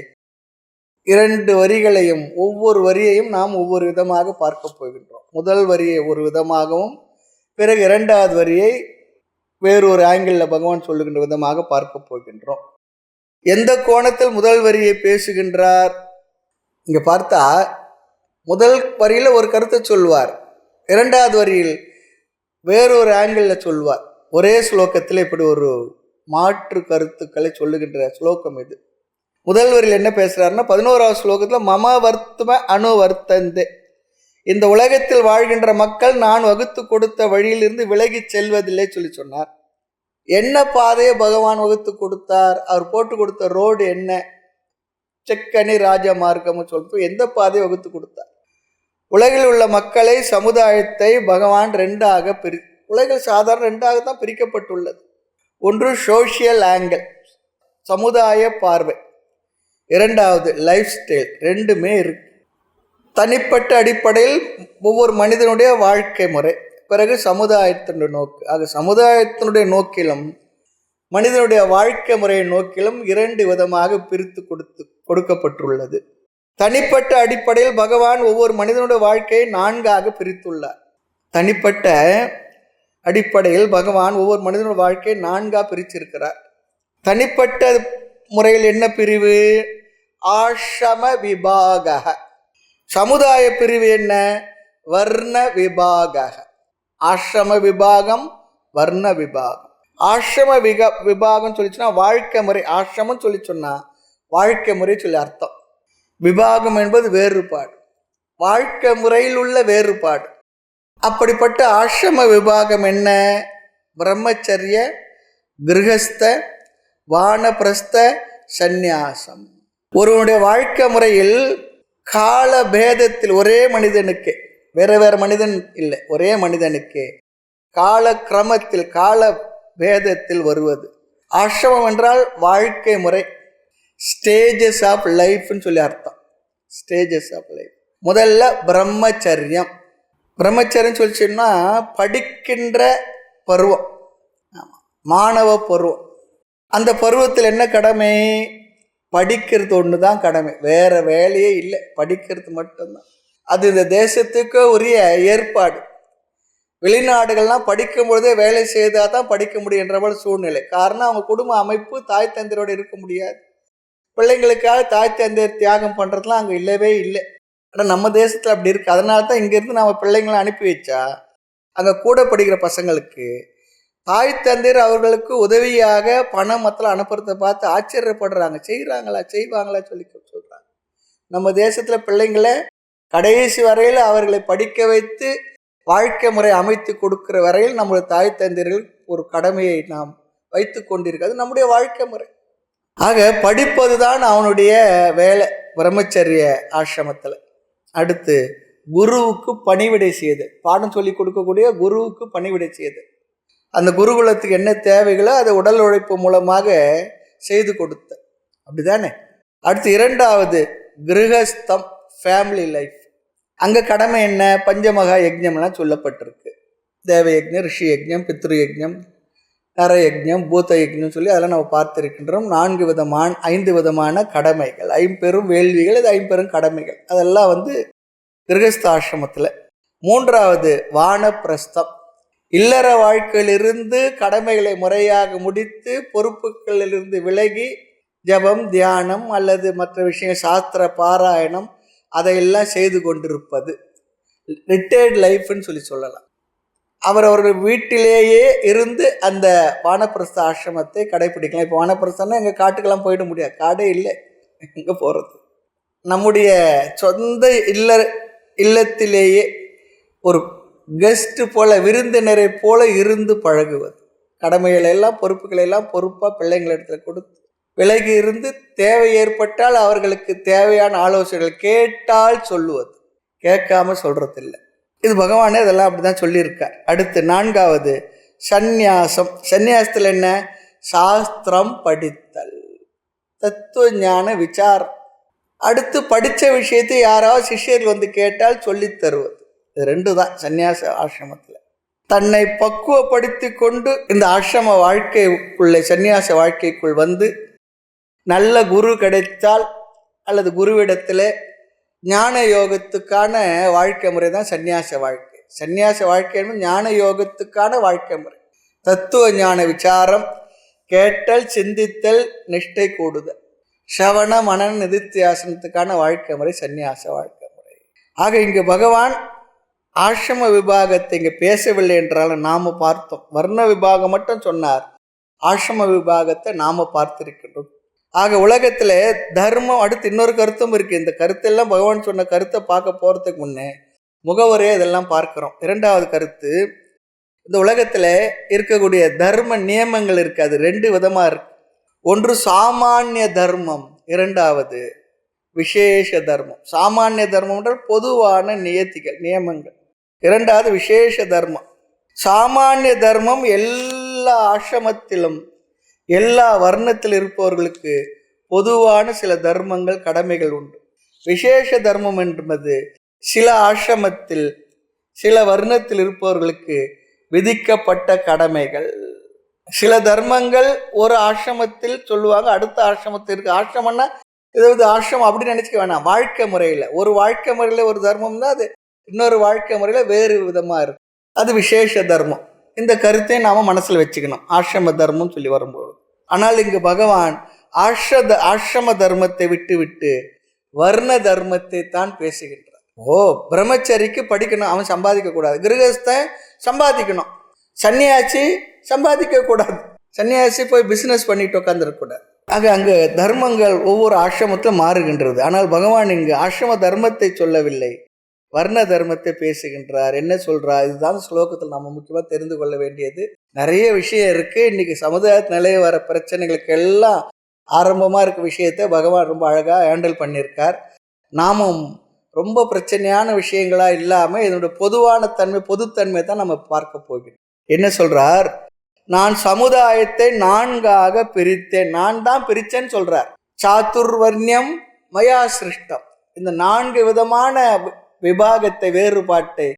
2 வரிகளையும் ஒவ்வொரு வரியையும் நாம் ஒவ்வொரு விதமாக பார்க்க போகின்றோம். முதல் வரியை ஒரு விதமாகவும் பிறகு 2வது வரியை வேறொரு ஆங்கிளில் பகவான் சொல்லுகின்ற விதமாக பார்க்க போகின்றோம். எந்த கோணத்தில் முதல் வரியை பேசுகின்றார்? இங்க பார்த்தா முதல் வரியில ஒரு கருத்தை சொல்வார், 2வது வரியில் வேறொரு ஆங்கிளில் சொல்வார். ஒரே ஸ்லோகத்தில் இப்படி ஒரு மாற்று கருத்துக்களை சொல்லுகின்ற ஸ்லோகம் இது. முதல் வரியில் என்ன பேசுறாருன்னா, 11வது ஸ்லோகத்தில் மம வர்த்தம அணுவர்த்தந்தே, இந்த உலகத்தில் வாழ்கின்ற மக்கள் நான் வகுத்து கொடுத்த வழியிலிருந்து விலகி செல்வதில்லை சொல்லி சொன்னார். என்ன பாதையை பகவான் வகுத்து கொடுத்தார்? அவர் போட்டு கொடுத்த ரோடு என்ன? செக்கனி ராஜ மார்க்கம் சொல்லிட்டு எந்த பாதையை வகுத்து கொடுத்தார்? உலகில் உள்ள மக்களை, சமுதாயத்தை பகவான் 2ஆக உலகில் சாதாரண 2ஆக தான் பிரிக்கப்பட்டுள்ளது. ஒன்று சோஷியல் ஆங்கிள், சமுதாய பார்வை, 2வது லைஃப் ஸ்டைல். 2மே இருக்கு. தனிப்பட்ட அடிப்படையில் ஒவ்வொரு மனிதனுடைய வாழ்க்கை முறை, பிறகு சமுதாயத்தினுடைய நோக்கு. ஆக சமுதாயத்தினுடைய நோக்கிலும் மனிதனுடைய வாழ்க்கை முறையை நோக்கிலும் 2 விதமாக பிரித்து கொடுக்கப்பட்டுள்ளது. தனிப்பட்ட அடிப்படையில் பகவான் ஒவ்வொரு மனிதனுடைய வாழ்க்கையை 4ஆக பிரித்துள்ளார். தனிப்பட்ட அடிப்படையில் பகவான் ஒவ்வொரு மனிதனுடைய வாழ்க்கையை 4ஆக பிரிச்சிருக்கிறார். தனிப்பட்ட முறையில் என்ன பிரிவு? ஆஷ்ரம விபாக. சமுதாய பிரிவு என்ன? வர்ண விபாக. ஆஷ்ரம விபாகம், வர்ண விபாகம். ஆசிரம விபாகம் சொல்லிச்சுன்னா வாழ்க்கை முறை. ஆசிரமம் சொல்லி சொன்னா வாழ்க்கை முறை சொல்லி அர்த்தம். விபாகம் என்பது வேறுபாடு, வாழ்க்கை முறையில் உள்ள வேறுபாடு. அப்படிப்பட்ட ஆசிரம விபாகம் என்ன? பிரம்மச்சரிய, கிரகஸ்த, வானப்பிரஸ்த, சந்நியாசம். ஒருவனுடைய வாழ்க்கை முறையில் கால பேதத்தில் ஒரே மனிதனுக்கு, வேற வேற மனிதன் இல்லை, ஒரே மனிதனுக்கு கால கிரமத்தில் கால பேதத்தில் வருவது. ஆசிரமம் என்றால் வாழ்க்கை முறை, ஸ்டேஜஸ் ஆஃப் லைஃப்னு சொல்லி அர்த்தம். Stages of life. முதல்ல பிரம்மச்சரியம். பிரம்மச்சரியம் சொல்லிச்சுன்னா படிக்கின்ற பருவம், மாணவ பருவம். அந்த பருவத்தில் என்ன கடமை? படிக்கிறது ஒன்று தான் கடமை, வேற வேலையே இல்லை, படிக்கிறது மட்டும்தான். அது இந்த தேசத்துக்கு உரிய ஏற்பாடு. வெளிநாடுகள்லாம் படிக்கும் பொழுதே வேலை செய்தால் தான் படிக்க முடியுன்றபோல் சூழ்நிலை. காரணம் அவங்க குடும்ப அமைப்பு தாய் தந்தையரோடு இருக்க முடியாது. பிள்ளைங்களுக்காக தாய் தந்தையர் தியாகம் பண்ணுறதுலாம் அங்கே இல்லவே இல்லை. ஆனால் நம்ம தேசத்தில் அப்படி இருக்குது. அதனால தான் இங்கேருந்து நம்ம பிள்ளைங்களை அனுப்பி வச்சா அங்கே கூட படிக்கிற பசங்களுக்கு தாய் தந்தையர் அவர்களுக்கு உதவியாக பணம் மற்றலாம் அனுப்புறதை பார்த்து ஆச்சரியப்படுறாங்க. செய்வாங்களா சொல்லி சொல்கிறாங்க. நம்ம தேசத்தில் பிள்ளைங்களை கடைசி வரையில் அவர்களை படிக்க வைத்து வாழ்க்கை முறை அமைத்து கொடுக்குற வரையில் நம்முடைய தாய் தந்தையர்கள் ஒரு கடமையை நாம் வைத்து கொண்டிருக்கிறது நம்முடைய வாழ்க்கை முறை. ஆக படிப்பது தான் அவனுடைய வேலை பிரம்மச்சரிய ஆசிரமத்தில். அடுத்து குருவுக்கு பணிவிடை செய்து, பாடம் சொல்லி கொடுக்கக்கூடிய குருவுக்கு பணிவிடை செய்து, அந்த குருகுலத்துக்கு என்ன தேவைகளோ அதை உடல் உழைப்பு மூலமாக செய்து கொடுத்த, அப்படிதானே. அடுத்து இரண்டாவது கிரகஸ்தம், ஃபேமிலி லைஃப். அங்கே கடமை என்ன? பஞ்சமகா யஜ்ஞம்லாம் சொல்லப்பட்டிருக்கு. தேவ யஜ்ஞம், ரிஷி யஜ்ஞம், பித்ரு யஜ்ஞம், நர யஜ்ஞம், பூத யஜ்ஞம் சொல்லி அதெல்லாம் நம்ம பார்த்துருக்கின்றோம். 5 விதமான கடமைகள், 5 வேள்விகள், இது 5 கடமைகள். அதெல்லாம் கிரகஸ்த ஆசிரமத்தில். மூன்றாவது வானப்பிரஸ்தம். இல்லற வாழ்க்கையிலிருந்து கடமைகளை முறையாக முடித்து பொறுப்புகளிலிருந்து விலகி ஜபம், தியானம் அல்லது மற்ற விஷயம், சாஸ்திர பாராயணம் அதையெல்லாம் செய்து கொண்டிருப்பது ரிட்டையர்ட் லைஃப்னு சொல்லலாம். அவர்கள் வீட்டிலேயே இருந்து அந்த வானப்பிரஸ்த ஆசிரமத்தை கடைபிடிக்கலாம். இப்போ வானப்பிரஸ்தம்னா எங்கள் காட்டுக்கெல்லாம் போயிட முடியாது, காடே இல்லை, எங்கே போகிறது. நம்முடைய சொந்த இல்லத்திலேயே ஒரு கெஸ்ட்டு போல, விருந்தினரை போல இருந்து பழகுவது. கடமைகளெல்லாம் பொறுப்புகளெல்லாம் பொறுப்பாக பிள்ளைங்களிடத்தில் கொடுத்து விலகி இருந்து தேவை ஏற்பட்டால் அவர்களுக்கு தேவையான ஆலோசனைகள் கேட்டால் சொல்லுவது, கேட்காம சொல்கிறதில்லை. இது பகவானே இதெல்லாம் அப்படி தான் சொல்லியிருக்கார். அடுத்து 4வது சந்நியாசம். சந்நியாசத்தில் என்ன? சாஸ்திரம் படித்தல், தத்துவ ஞான விசாரம். அடுத்து படித்த விஷயத்தை யாராவது சிஷ்யர்கள் கேட்டால் சொல்லித் தருவது. இது 2 தான் சந்நியாச ஆசிரமத்தில். தன்னை பக்குவப்படுத்தி கொண்டு இந்த ஆசிரம வாழ்க்கைக்குள்ளே, சந்நியாச வாழ்க்கைக்குள் நல்ல குரு கிடைத்தால் அல்லது குருவிடத்தில் ஞான யோகத்துக்கான வாழ்க்கை முறை தான் சந்நியாச வாழ்க்கை. சந்நியாச வாழ்க்கை என்பது ஞான யோகத்துக்கான வாழ்க்கை முறை. தத்துவ ஞான விசாரம், கேட்டல், சிந்தித்தல், நிஷ்டை கூடுதல், சவண மனன நிதித்தியாசனத்துக்கான வாழ்க்கை முறை சந்நியாச வாழ்க்கை முறை. ஆக இங்கு பகவான் ஆசிரம விபாகத்தை இங்கே பேசவில்லை என்றாலும் நாம் பார்த்தோம். வர்ண விபாகம் மட்டும் சொன்னார், ஆசிரம விபாகத்தை நாம் பார்த்திருக்கின்றோம். ஆக உலகத்தில் தர்மம், அடுத்து இன்னொரு கருத்தும் இருக்குது. இந்த கருத்தெல்லாம் பகவான் சொன்ன கருத்தை பார்க்க போகிறதுக்கு முன்னே முகவரையே இதெல்லாம் பார்க்குறோம். 2வது கருத்து, இந்த உலகத்தில் இருக்கக்கூடிய தர்ம நியமங்கள் இருக்குது. அது 2 விதமாக இருக்கு. ஒன்று சாமானிய தர்மம், 2வது விசேஷ தர்மம். சாமானிய தர்மம் என்றால் பொதுவான நியதிகள், நியமங்கள். 2வது விசேஷ தர்மம். சாமானிய தர்மம் எல்லா ஆசிரமத்திலும் எல்லா வர்ணத்தில் இருப்பவர்களுக்கு பொதுவான சில தர்மங்கள், கடமைகள் உண்டு. விசேஷ தர்மம் என்பது சில ஆசிரமத்தில் சில வர்ணத்தில் இருப்பவர்களுக்கு விதிக்கப்பட்ட கடமைகள். சில தர்மங்கள் ஒரு ஆசிரமத்தில் சொல்லுவாங்க, அடுத்த ஆசிரமத்திற்கு. ஆசிரமம்னா ஏதாவது ஆசிரமம் அப்படின்னு நினச்சிக்க வேணாம். வாழ்க்கை முறையில், ஒரு வாழ்க்கை முறையில் ஒரு தர்மம் தான், அது இன்னொரு வாழ்க்கை முறையில் வேறு விதமாக இருக்கும். அது விசேஷ தர்மம். இந்த கருத்தையும் நாம் மனசில் வச்சுக்கணும், ஆசிரம தர்மம் சொல்லி வரும்போது. ஆனால் இங்கு பகவான் ஆசிரம தர்மத்தை விட்டு வர்ண தர்மத்தை தான் பேசுகின்றார். பிரம்மச்சரிக்கு படிக்கணும், அவன் சம்பாதிக்க கூடாது. கிரகஸ்தன் சம்பாதிக்கணும், சன்னியாசி சம்பாதிக்க கூடாது, சன்னியாசி போய் பிசினஸ் பண்ணிட்டு உட்காந்துருக்கூடாது. ஆக அங்கு தர்மங்கள் ஒவ்வொரு ஆசிரமத்திலும் மாறுகின்றது. ஆனால் பகவான் இங்கு ஆசிரம தர்மத்தை சொல்லவில்லை, வர்ண தர்மத்தை பேசுகின்றார். என்ன சொல்றார்? இதுதான் ஸ்லோகத்தில் நம்ம முக்கியமாக தெரிந்து கொள்ள வேண்டியது. நிறைய விஷயம் இருக்கு. இன்னைக்கு சமுதாயத்து நிலைய வர பிரச்சனைகளுக்கு எல்லாம் ஆரம்பமாக இருக்க விஷயத்தை பகவான் ரொம்ப அழகாக ஹேண்டில் பண்ணியிருக்கார். நாமும் ரொம்ப பிரச்சனையான விஷயங்களா இல்லாமல் இதனுடைய பொதுவான தன்மை, பொதுத்தன்மை தான் நம்ம பார்க்க போகிறோம். என்ன சொல்றார்? நான் சமுதாயத்தை 4ஆக பிரித்தேன். நான் தான் பிரித்தேன்னு சொல்றார். சாதுர்வர்ணியம் மயா சிருஷ்டம். இந்த 4 விதமான விபாகத்தை, வேறுபாட்டை,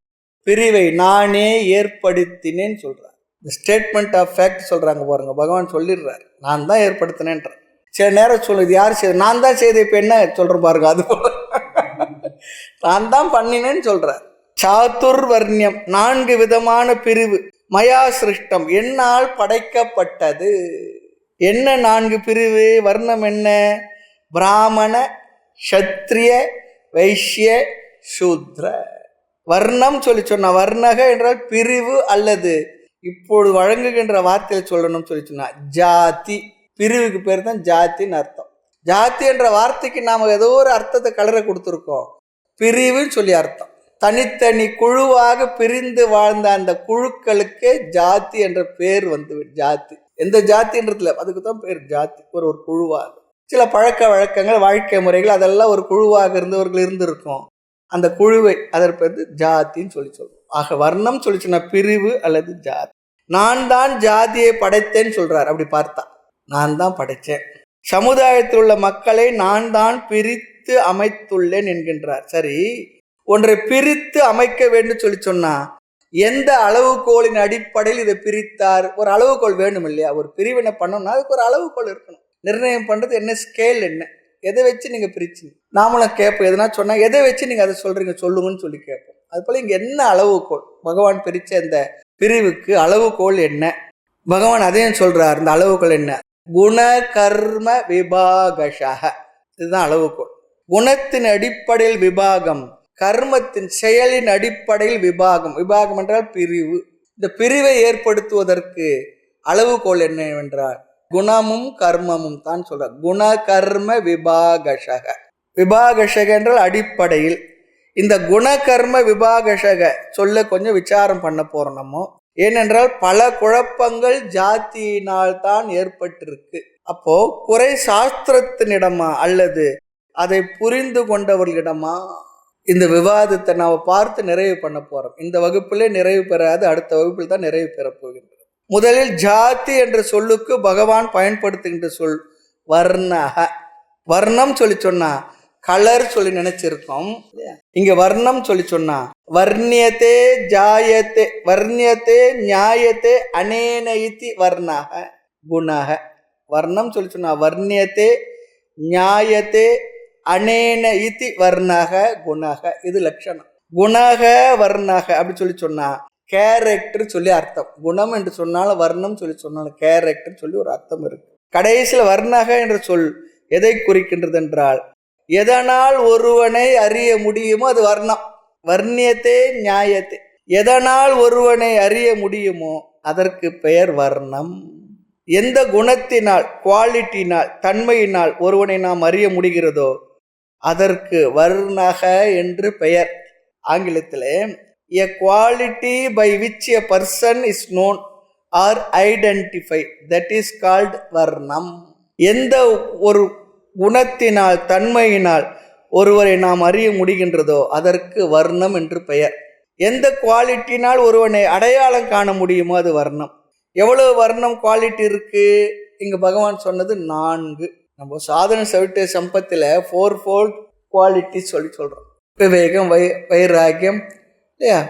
பிரிவை நானே ஏற்படுத்தினேன்னு சொல்றார். இந்த ஸ்டேட்மெண்ட் ஆஃப் ஃபேக்ட் சொல்றாங்க பாருங்க. பகவான் சொல்லிடுறார், நான் தான் ஏற்படுத்தினேன்ற. சில நேரம் சொல்லுது, யார் செய்த? நான் தான் செய்த. இப்போ என்ன சொல்கிறேன் பாருங்க, அது போல நான் தான் பண்ணினேன்னு சொல்கிறார். சாதுர்வர்ணியம் 4 விதமான பிரிவு, மயா சிருஷ்டம் என்னால் படைக்கப்பட்டது. என்ன 4 பிரிவு? வர்ணம் என்ன? பிராமண, சத்திரிய, வைஷ்ய, சூத்ர. வர்ணம் சொல்லி சொன்னா, வர்ணக என்றால் பிரிவு, அல்லது இப்போது வழங்குகின்ற வார்த்தையில் சொல்லணும்னு சொல்லி சொன்னா ஜாதி. பிரிவுக்கு பேர் தான் ஜாத்தின்னு அர்த்தம். ஜாதி என்ற வார்த்தைக்கு நாம் ஏதோ ஒரு அர்த்தத்தை கலர கொடுத்துருக்கோம். பிரிவுன்னு சொல்லி அர்த்தம். தனித்தனி குழுவாக பிரிந்து வாழ்ந்த அந்த குழுக்களுக்கு ஜாதி என்ற பேர் வந்து, ஜாதி எந்த ஜாதின்றதுல அதுக்கு தான் பேர் ஜாதி. ஒரு குழுவாக சில பழக்க வழக்கங்கள், வாழ்க்கை முறைகள், அதெல்லாம் ஒரு குழுவாக இருந்தவர்கள் இருந்திருக்கும். அந்த குழுவை அதற்கு வந்து ஜாதின்னு சொல்லி சொல்லுவோம். ஆக வர்ணம் சொல்லி சொன்ன பிரிவு அல்லது ஜாதி. நான் தான் ஜாதியை படைத்தேன்னு சொல்றார். அப்படி பார்த்தா நான் தான் படைத்தேன். சமுதாயத்தில் உள்ள மக்களை நான் தான் பிரித்து அமைத்துள்ளேன் என்கின்றார். சரி, ஒன்றை பிரித்து அமைக்க வேண்டும் சொல்லி சொன்னா எந்த அளவுகோலின் அடிப்படையில் இதை பிரித்தார்? ஒரு அளவுகோல் வேணும் இல்லையா? ஒரு பிரிவினை பண்ணணும்னா அதுக்கு ஒரு அளவுகோல் இருக்கணும். நிர்ணயம் பண்றது என்ன? ஸ்கேல் என்ன? எதை வச்சு நீங்க பிரிச்சு? நாமளும் கேட்போம், எதனா சொன்னா எதை வச்சு நீங்க அதை சொல்றீங்க, சொல்லுங்கன்னு சொல்லி கேட்போம். அது போல இங்க என்ன அளவுகோல்? பகவான் பிரிச்ச இந்த பிரிவுக்கு அளவுகோல் என்ன? பகவான் அதையும் சொல்றார். இந்த அளவுகோல் என்ன? குண கர்ம விபாகஷக. இதுதான் அளவுகோல். குணத்தின் அடிப்படையில் விபாகம், கர்மத்தின் செயலின் அடிப்படையில் விபாகம். விபாகம் என்றால் பிரிவு. இந்த பிரிவை ஏற்படுத்துவதற்கு அளவுகோல் என்னவென்றால் குணமும் கர்மமும் தான் சொல்ற. குண கர்ம விபாகஷக. விபாகஷக என்றால் அடிப்படையில். இந்த குண கர்ம விபாகஷக சொல்ல கொஞ்சம் விசாரம் பண்ண போறோம் நம்ம. ஏனென்றால் பல குழப்பங்கள் ஜாதியினால் தான் ஏற்பட்டிருக்கு. அப்போ குறை சாஸ்திரத்தினிடமா அல்லது அதை புரிந்து கொண்டவர்களிடமா? இந்த விவாதத்தை நாம் பார்த்து நிறைவு பண்ண போறோம். இந்த வகுப்பிலே நிறைவு பெறாது, அடுத்த வகுப்பில் தான் நிறைவு பெற போகின்றது. முதலில் ஜாதி என்ற சொல்லுக்கு பகவான் பயன்படுத்துகின்ற சொல் வர்ணக. வர்ணம் சொல்லி சொன்னா கலர் சொல்லி நினைச்சிருக்கோம். இங்க வர்ணம் சொல்லி சொன்னா வர்ணியத்தே ஜாயத்தே, வர்ணியத்தே ஞாயத்தே அனேன இதி வர்ணக குணக. வர்ணம் சொல்லி சொன்னா வர்ணியத்தே ஞாயத்தே அனேன இதி வர்ணக குணக. இது லட்சணம். குணக வர்ணக அப்படி சொல்லி சொன்னா கேரக்டர் சொல்லி அர்த்தம். குணம் என்று சொன்னாலும் வர்ணம் சொல்லி சொன்னாலும் கேரக்டர் சொல்லி ஒரு அர்த்தம் இருக்கு. கடைசியில் வர்ணக என்ற சொல் எதை குறிக்கின்றது என்றால் எதனால் ஒருவனை அறிய முடியுமோ அது வர்ணம். வர்ணியத்தே நியாயத்தே, எதனால் ஒருவனை அறிய முடியுமோ அதற்கு பெயர் வர்ணம். எந்த குணத்தினால், குவாலிட்டினால், தன்மையினால் ஒருவனை நாம் அறிய முடிகிறதோ அதற்கு வர்ணக என்று பெயர். ஆங்கிலத்தில் a quality by which a person is known or identified, that is called வர்ணம். எந்த ஒரு குணத்தினால், தன்மையினால் ஒருவரை நாம் அறிய முடிகின்றதோ அதற்கு வர்ணம் என்று பெயர். எந்த குவாலிட்டினால் ஒருவனை அடையாளம் காண முடியுமோ அது வர்ணம். எவ்வளவு வர்ணம் குவாலிட்டி இருக்கு? இங்க பகவான் சொன்னது 4. நம்ம சாதன சவிட்ட சம்பத்தில் 4 குவாலிட்டி சொல்லி சொல்றோம். விவேகம், வைராகியம் இல்லையா,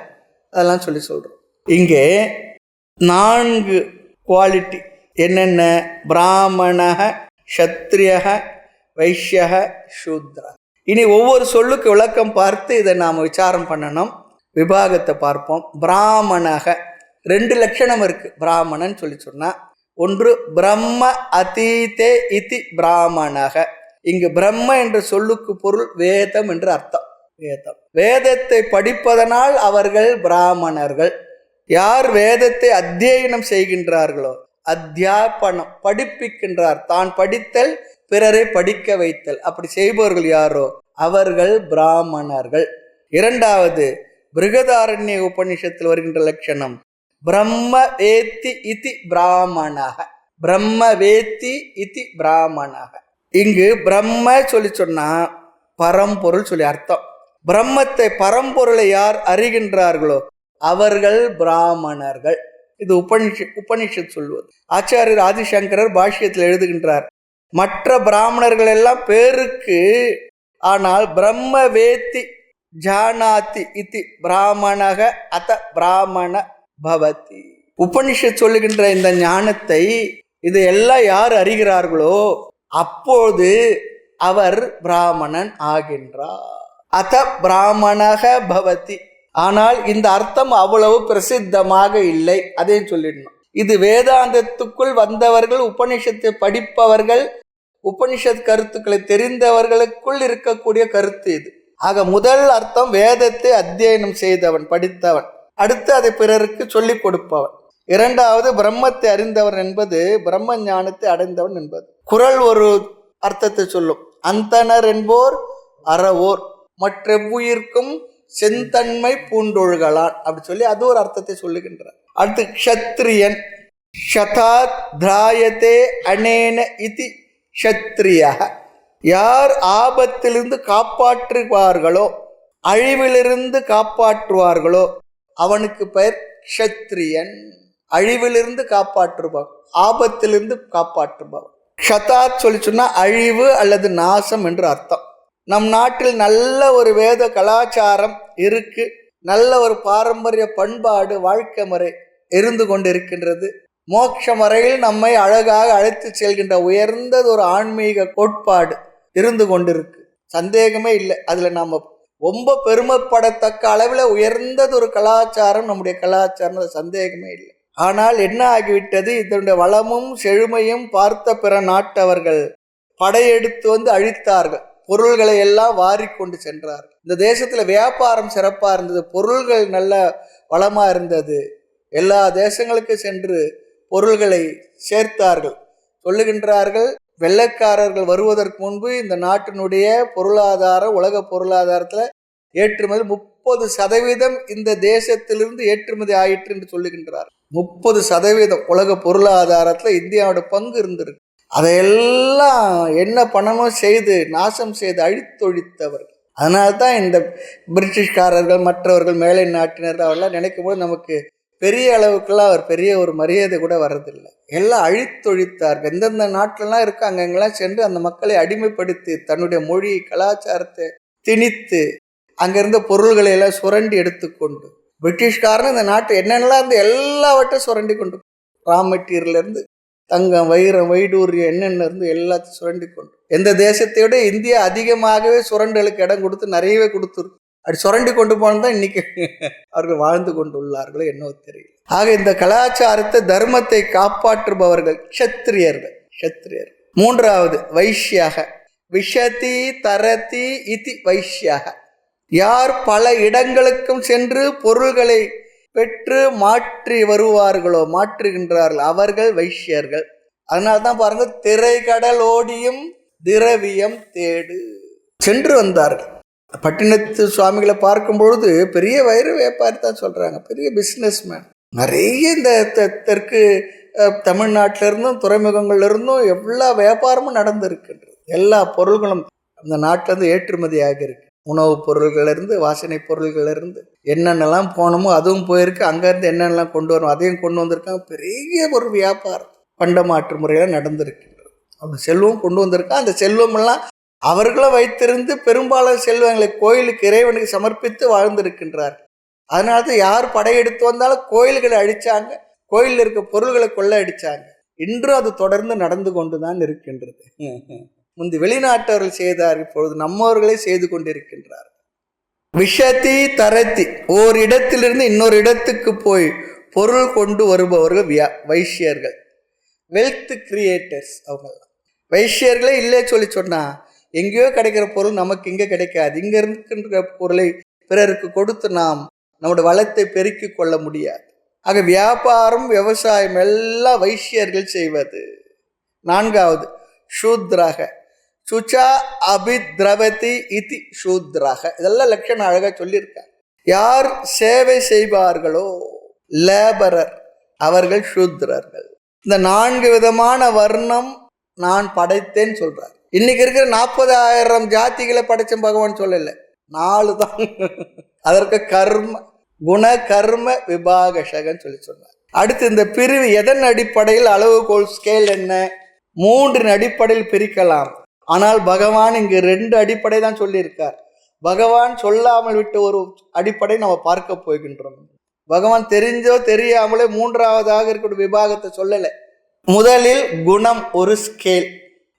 அதெல்லாம் சொல்லி சொல்றோம். இங்கே 4 குவாலிட்டி என்னென்ன? பிராமணக, சத்திரியக, வைஷ்யக, சூத்ரா. இனி ஒவ்வொரு சொல்லுக்கு விளக்கம் பார்த்து இதை நாம் விசாரம் பண்ணணும். விபாகத்தை பார்ப்போம். பிராமணக 2 லட்சணம் இருக்கு. பிராமணன் சொல்லி சொன்னா ஒன்று பிரம்ம அதீதே இதி பிராமணக. இங்கு பிரம்ம என்ற சொல்லுக்கு பொருள் வேதம் என்று அர்த்தம். வேதம், வேதத்தை படிப்பதனால் அவர்கள் பிராமணர்கள். யார் வேதத்தை அத்தியனம் செய்கின்றார்களோ, அத்தியாபனம் படிப்பிக்கின்றார், தான் படித்தல் பிறரை படிக்க வைத்தல், அப்படி செய்பவர்கள் யாரோ அவர்கள் பிராமணர்கள். இரண்டாவது பிருகதாரண்ய உபநிஷத்தில் வருகின்ற லட்சணம் பிரம்ம வேத்தி இதி பிராமணக. பிரம்ம வேத்தி இதி பிராமணக. இங்கு பிரம்ம சொல்லி சொன்னா பரம்பொருள் சொல்லி அர்த்தம். பிரம்மத்தை பரம்பொருளை யார் அறிகின்றார்களோ அவர்கள் பிராமணர்கள். இது உபனிஷத் சொல்வது. ஆச்சாரியர் ஆதிசங்கரர் பாஷ்யத்தில் எழுதுகின்றார், மற்ற பிராமணர்கள் எல்லாம் பேருக்கு, ஆனால் பிரம்ம வேத்தி ஜானாதி இதி பிராமணக அத பிராமண பவதி. உபனிஷத் சொல்லுகின்ற இந்த ஞானத்தை இது எல்லாம் யார் அறிகிறார்களோ அப்போது அவர் பிராமணன் ஆகின்றார். அத பிராமணக பவதி. ஆனால் இந்த அர்த்தம் அவ்வளவு பிரசித்தமாக இல்லை, அதையும் சொல்லிடணும். இது வேதாந்தத்துக்குள் வந்தவர்கள், உபனிஷத்தை படிப்பவர்கள், உபனிஷத் கருத்துக்களை தெரிந்தவர்களுக்குள் இருக்கக்கூடிய கருத்து இது. ஆக முதல் அர்த்தம் வேதத்தை அத்தியனம் செய்தவன், படித்தவன். அடுத்து அதை பிறருக்கு சொல்லிக் கொடுப்பவன். இரண்டாவது பிரம்மத்தை அறிந்தவன் என்பது பிரம்ம ஞானத்தை அடைந்தவன் என்பது. குறள் ஒரு அர்த்தத்தை சொல்லும், அந்தனர் என்போர் அறவோர் மற்றெவ்வுயிர்க்கும் செந்தன்மை பூண்டொழுகலான், அப்படி சொல்லி அது ஒரு அர்த்தத்தை சொல்லுகின்றார். அடுத்து க்ஷத்ரியன், ஷதாத் திராயத்தே அனேன இதி க்ஷத்ரியா. யார் ஆபத்திலிருந்து காப்பாற்றுவார்களோ, அழிவிலிருந்து காப்பாற்றுவார்களோ அவனுக்கு பெயர் க்ஷத்ரியன். அழிவிலிருந்து காப்பாற்றுபவன், ஆபத்திலிருந்து காப்பாற்றுபவன். க்ஷதாத் சொல்லி சொன்னா அழிவு அல்லது நாசம் என்று அர்த்தம். நம் நாட்டில் நல்ல ஒரு வேத கலாச்சாரம் இருக்கு, நல்ல ஒரு பாரம்பரிய பண்பாடு வாழ்க்கை முறை இருந்து கொண்டு இருக்கின்றது. மோட்ச முறையில் நம்மை அழகாக அழைத்து செல்கின்ற உயர்ந்தது ஒரு ஆன்மீக கோட்பாடு இருந்து கொண்டிருக்கு, சந்தேகமே இல்லை. அதுல நாம ரொம்ப பெருமைப்படத்தக்க அளவில் உயர்ந்தது ஒரு கலாச்சாரம் நம்முடைய கலாச்சாரம், சந்தேகமே இல்லை. ஆனால் என்ன ஆகிவிட்டது, இதனுடைய வளமும் செழுமையும் பார்த்த பிற நாட்டவர்கள் படையெடுத்து வந்து அழித்தார்கள், பொருள்களை எல்லாம் வாரி கொண்டு சென்றார்கள். இந்த தேசத்துல வியாபாரம் சிறப்பா இருந்தது, பொருள்கள் நல்ல வளமா இருந்தது, எல்லா தேசங்களுக்கு சென்று பொருள்களை சேர்த்தார்கள். சொல்லுகின்றார்கள், வெள்ளைக்காரர்கள் வருவதற்கு முன்பு இந்த நாட்டினுடைய பொருளாதாரம், உலக பொருளாதாரத்தில் ஏற்றுமதி 30% இந்த தேசத்திலிருந்து ஏற்றுமதி ஆயிற்று என்று சொல்லுகின்றார். 30% உலக பொருளாதாரத்தில் இந்தியாவோட பங்கு இருந்திருக்கு. அதையெல்லாம் என்ன பண்ணமோ செய்து நாசம் செய்து அழித்தொழித்தவர்கள். அதனால்தான் இந்த பிரிட்டிஷ்காரர்கள் மற்றவர்கள் மேலை நாட்டினர்கள் அவரெல்லாம் நினைக்கும் போது நமக்கு பெரிய அளவுக்கெல்லாம் அவர் பெரிய ஒரு மரியாதை கூட வர்றதில்லை. எல்லாம் அழித்தொழித்தார்கள். எந்தெந்த நாட்டிலலாம் இருக்கு அங்கெல்லாம் சென்று அந்த மக்களை அடிமைப்படுத்தி தன்னுடைய மொழி கலாச்சாரத்தை திணித்து அங்கிருந்த பொருள்களை எல்லாம் சுரண்டி எடுத்துக்கொண்டு, பிரிட்டிஷ்காரன் இந்த நாட்டை என்னென்னலாம் இருந்து எல்லாவற்றையும் சுரண்டி கொண்டு, ரா மெட்டீரியல்லேருந்து தங்கம் வைரம் வைடூரியம் என்னென்ன இருந்து எல்லாத்தையும் சுரண்டி கொண்டு, எந்த தேசத்தையோட இந்தியா அதிகமாகவே சுரண்டலுக்கு இடம் கொடுத்து நிறையவே கொடுத்துருக்கு. அப்படி சுரண்டி கொண்டு போனதான் இன்னைக்கு அவர்கள் வாழ்ந்து கொண்டு உள்ளார்களோ என்னவோ தெரியல. ஆக இந்த கலாச்சாரத்தை தர்மத்தை காப்பாற்றுபவர்கள் க்ஷத்ரியர்கள். க்ஷத்ரியர். மூன்றாவது வைஷ்யாக. விஷதி தரதி இதி வைஷ்யாக. யார் பல இடங்களுக்கும் சென்று பொருள்களை பெற்று மாற்றி வருவார்களோ, மாற்றுகின்றார்கள், அவர்கள் வைஷ்யர்கள். அதனால்தான் பாருங்க, திரைக்கடல் ஓடியும் திரவியம் தேடு சென்று வந்தார்கள். பட்டினத்து சுவாமிகளை பார்க்கும் பொழுது பெரிய வைர வியாபாரி தான் சொல்றாங்க, பெரிய பிஸ்னஸ்மேன். நிறைய இந்த தெற்கு தமிழ்நாட்டிலிருந்தும் துறைமுகங்கள்ல எவ்வளோ வியாபாரமும் நடந்திருக்கின்றது. எல்லா பொருள்களும் அந்த நாட்டிலேருந்து ஏற்றுமதி ஆகியிருக்கு. உணவுப் பொருள்களிலிருந்து வாசனை பொருள்களிலிருந்து என்னென்னலாம் போனோமோ அதுவும் போயிருக்கு. அங்கேருந்து என்னென்னலாம் கொண்டு வரும் அதையும் கொண்டு வந்திருக்காங்க. பெரிய ஒரு வியாபாரம் பண்டமாற்று முறையில் நடந்திருக்கின்றது. அவங்க செல்வம் கொண்டு வந்திருக்காங்க. அந்த செல்வமெல்லாம் அவர்களும் வைத்திருந்து பெரும்பாலான செல்வங்களை கோயிலுக்கு இறைவனுக்கு சமர்ப்பித்து வாழ்ந்திருக்கின்றார். அதனால தான் யார் படையெடுத்து வந்தாலும் கோயில்களை அழிச்சாங்க, கோயிலில் இருக்க பொருள்களை கொள்ள அடிச்சாங்க. இன்றும் அது தொடர்ந்து நடந்து கொண்டு தான் இருக்கின்றது. முந்தி வெளிநாட்டவர்கள் செய்தார், இப்பொழுது நம்மவர்களே செய்து கொண்டிருக்கின்றார். விஷதி தரத்தி, ஓர் இடத்திலிருந்து இன்னொரு இடத்துக்கு போய் பொருள் கொண்டு வருபவர்கள் வைஷ்யர்கள், வெல்த் கிரியேட்டர்ஸ். அவங்க வைஷ்யர்களே இல்லை சொல்லி சொன்னா, எங்கேயோ கிடைக்கிற பொருள் நமக்கு இங்கே கிடைக்காது. இங்கே இருக்கின்ற பொருளை பிறருக்கு கொடுத்து நாம் நம்முடைய வளத்தை பெருக்கிக் கொள்ள முடியாது. ஆக வியாபாரம் விவசாயம் எல்லாம் வைசியர்கள் செய்வது. நான்காவது சூத்ராக, சுச்சா அபித்ரவதி இதி சூத்ராக. இதெல்லாம் லட்சணம் அழகா சொல்லியிருக்காங்க. யார் சேவை செய்வார்களோ லேபரர், அவர்கள் சூத்ரர்கள். இந்த 4 விதமான வர்ணம் நான் படைத்தேன்னு சொல்றார். இன்னைக்கு இருக்கிற 40,000 ஜாதிகளை படைச்ச பகவான் சொல்லல, 4 தான். அதற்கு கர்ம குண கர்ம விபாகஷகன்னு சொல்லி சொன்னார். அடுத்து இந்த பிரிவு எதன் அடிப்படையில், அளவுகோல் ஸ்கேல் என்ன? 3 அடிப்படையில் பிரிக்கலாம். ஆனால் பகவான் இங்கு 2 அடிப்படை தான் சொல்லியிருக்கார். பகவான் சொல்லாமல் விட்ட ஒரு அடிப்படை நம்ம பார்க்க போகின்றோம். பகவான் தெரிஞ்சோ தெரியாமலே 3வதாக இருக்கிற விபாகத்தை சொல்லலை. முதலில் குணம் ஒரு ஸ்கேல்,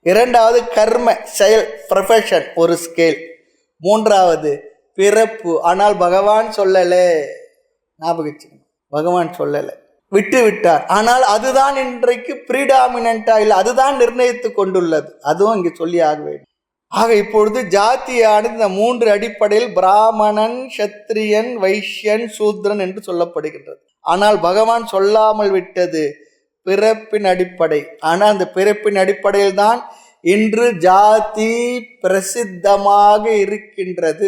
2வது கர்ம செயல் ப்ரொஃபஷன் ஒரு ஸ்கேல், 3வது பிறப்பு. ஆனால் பகவான் சொல்லலை, ஞாபகம் பகவான் சொல்லலை, விட்டு விட்டார். ஆனால் அதுதான் இன்றைக்கு ப்ரீடாமினண்டா இல்லை, அதுதான் நிர்ணயித்து கொண்டுள்ளது. அதுவும் இங்கே சொல்லி ஆக வேண்டும். ஆக இப்பொழுது ஜாதியானது இந்த 3 அடிப்படையில் பிராமணன், சத்திரியன், வைஷ்யன், சூத்ரன் என்று சொல்லப்படுகின்றது. ஆனால் பகவான் சொல்லாமல் விட்டது பிறப்பின் அடிப்படை. ஆனால் அந்த பிறப்பின் அடிப்படையில் தான் இன்று ஜாதி பிரசித்தமாக இருக்கின்றது.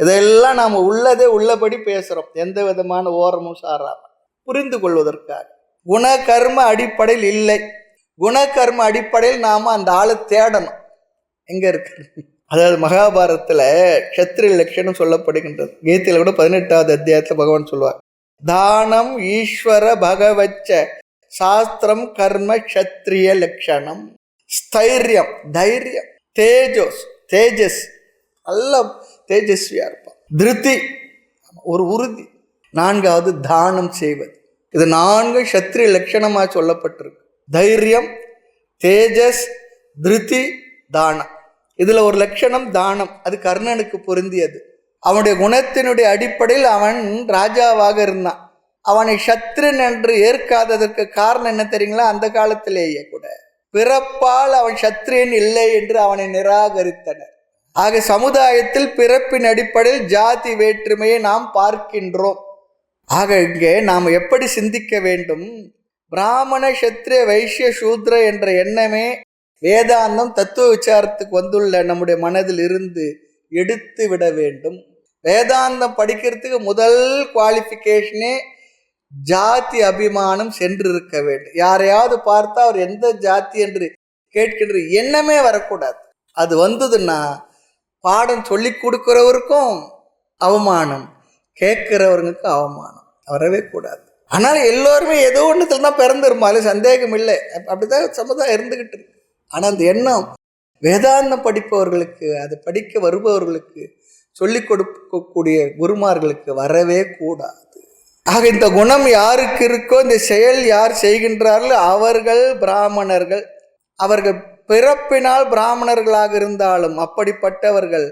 இதெல்லாம் நாம் உள்ளதே உள்ளபடி பேசுகிறோம், எந்த விதமான ஓரமும் சாராமல் புரிந்து கொள்வதற்காக. குணகர்ம அடிப்படையில் இல்லை. குணகர்ம அடிப்படையில் நாம் அந்த ஆளை தேடணும், எங்க இருக்கு. அதாவது மகாபாரதத்துல க்ஷத்ரிய லட்சணம் சொல்லப்படுகின்றது. கீதையில கூட 18வது அத்தியாயத்துல பகவான் சொல்லுவார், தானம் ஈஸ்வர பகவச்ச சாஸ்திரம் கர்ம க்ஷத்ரிய லட்சணம். ஸ்தைரியம் தைரியம், தேஜஸ் தேஜஸ் நல்ல தேஜஸ்வியா இருப்பான், திருதி ஒரு உறுதி, 4வது தானம் செய்வது. இது 4 க்ஷத்ரிய லட்சணமா சொல்லப்பட்டிருக்கு. தைரியம், தேஜஸ், திருதி, தானம். இதுல ஒரு லட்சணம் தானம், அது கர்ணனுக்கு பொருந்தியது. அவனுடைய குணத்தினுடைய அடிப்படையில் அவன் ராஜாவாக இருந்தான். அவனை சத்ரன் என்று ஏற்காததற்கு காரணம் என்ன தெரியுங்களா? அந்த காலத்திலேயே கூட பிறப்பால் அவன் சத்ரியன் இல்லை என்று அவனை நிராகரித்தனர். ஆக சமுதாயத்தில் பிறப்பின் அடிப்படையில் ஜாதி வேற்றுமையை நாம் பார்க்கின்றோம். ஆக இங்கே நாம் எப்படி சிந்திக்க வேண்டும்? பிராமண, சத்திரிய, வைசிய, சூத்ர என்ற எண்ணமே வேதாந்தம் தத்துவ விசாரத்துக்கு வந்துள்ள நம்முடைய மனதில் இருந்து எடுத்து விட வேண்டும். வேதாந்தம் படிக்கிறதுக்கு முதல் குவாலிஃபிகேஷனே ஜாதி அபிமானம் சென்றிருக்க வேண்டும். யாரையாவது பார்த்தா அவர் எந்த ஜாதி என்று கேட்கின்ற எண்ணமே வரக்கூடாது. அது வந்ததுன்னா பாடம் சொல்லி கொடுக்கிறவருக்கும் அவமானம், கேட்கிறவர்களுக்கும் அவமானம், வரவே கூடாது. ஆனால் எல்லோருமே ஏதோ ஒன்றுத்துல தான் பிறந்திருமாலும் சந்தேகம் இல்லை, அப்படிதான் சமுதாயம் இருந்துகிட்டு இருக்கு. ஆனால் அந்த எண்ணம் வேதாந்தம் படிப்பவர்களுக்கு, அது படிக்க வருபவர்களுக்கு, சொல்லிக் கொடுக்கக்கூடிய குருமார்களுக்கு வரவே கூடாது. ஆக இந்த குணம் யாருக்கு இருக்கோ, இந்த செயல் யார் செய்கின்றார்களோ அவர்கள் பிராமணர்கள். அவர்கள் பிறப்பினால் பிராமணர்களாக இருந்தாலும் அப்படிப்பட்டவர்கள்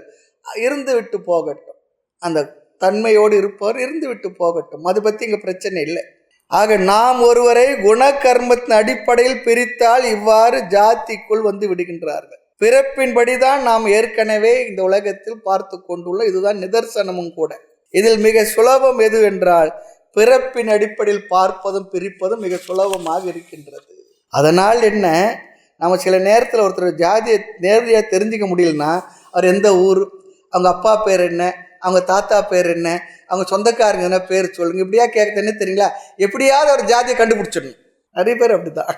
இருந்து விட்டு போகட்டும். அந்த தன்மையோடு இருப்பவர் இருந்து விட்டு போகட்டும், அது பற்றி இங்கே பிரச்சனை இல்லை. ஆக நாம் ஒருவரை குணகர்மத்தின் அடிப்படையில் பிரித்தால் இவ்வாறு ஜாதிக்குள் வந்து விடுகின்றார்கள். பிறப்பின்படிதான் நாம் ஏற்கனவே இந்த உலகத்தில் பார்த்து கொண்டுள்ள இதுதான் நிதர்சனமும் கூட. இதில் மிக சுலபம் எது என்றால் பிறப்பின் அடிப்படையில் பார்ப்பதும் பிரிப்பதும் மிக சுலபமாக இருக்கின்றது. அதனால் என்ன, நம்ம சில நேரத்தில் ஒருத்தர் ஜாதியை நேரடியாக தெரிஞ்சுக்க முடியலன்னா அவர் எந்த ஊர், அவங்க அப்பா பேர் என்ன, அவங்க தாத்தா பேர் என்ன, அவங்க சொந்தக்காரங்க என்ன பேர் சொல்லுங்க, இப்படியா கேட்குறது என்ன தெரியுங்களா? எப்படியாவது ஒரு ஜாதியை கண்டுபிடிச்சிடணும். நிறைய பேர் அப்படிதான்.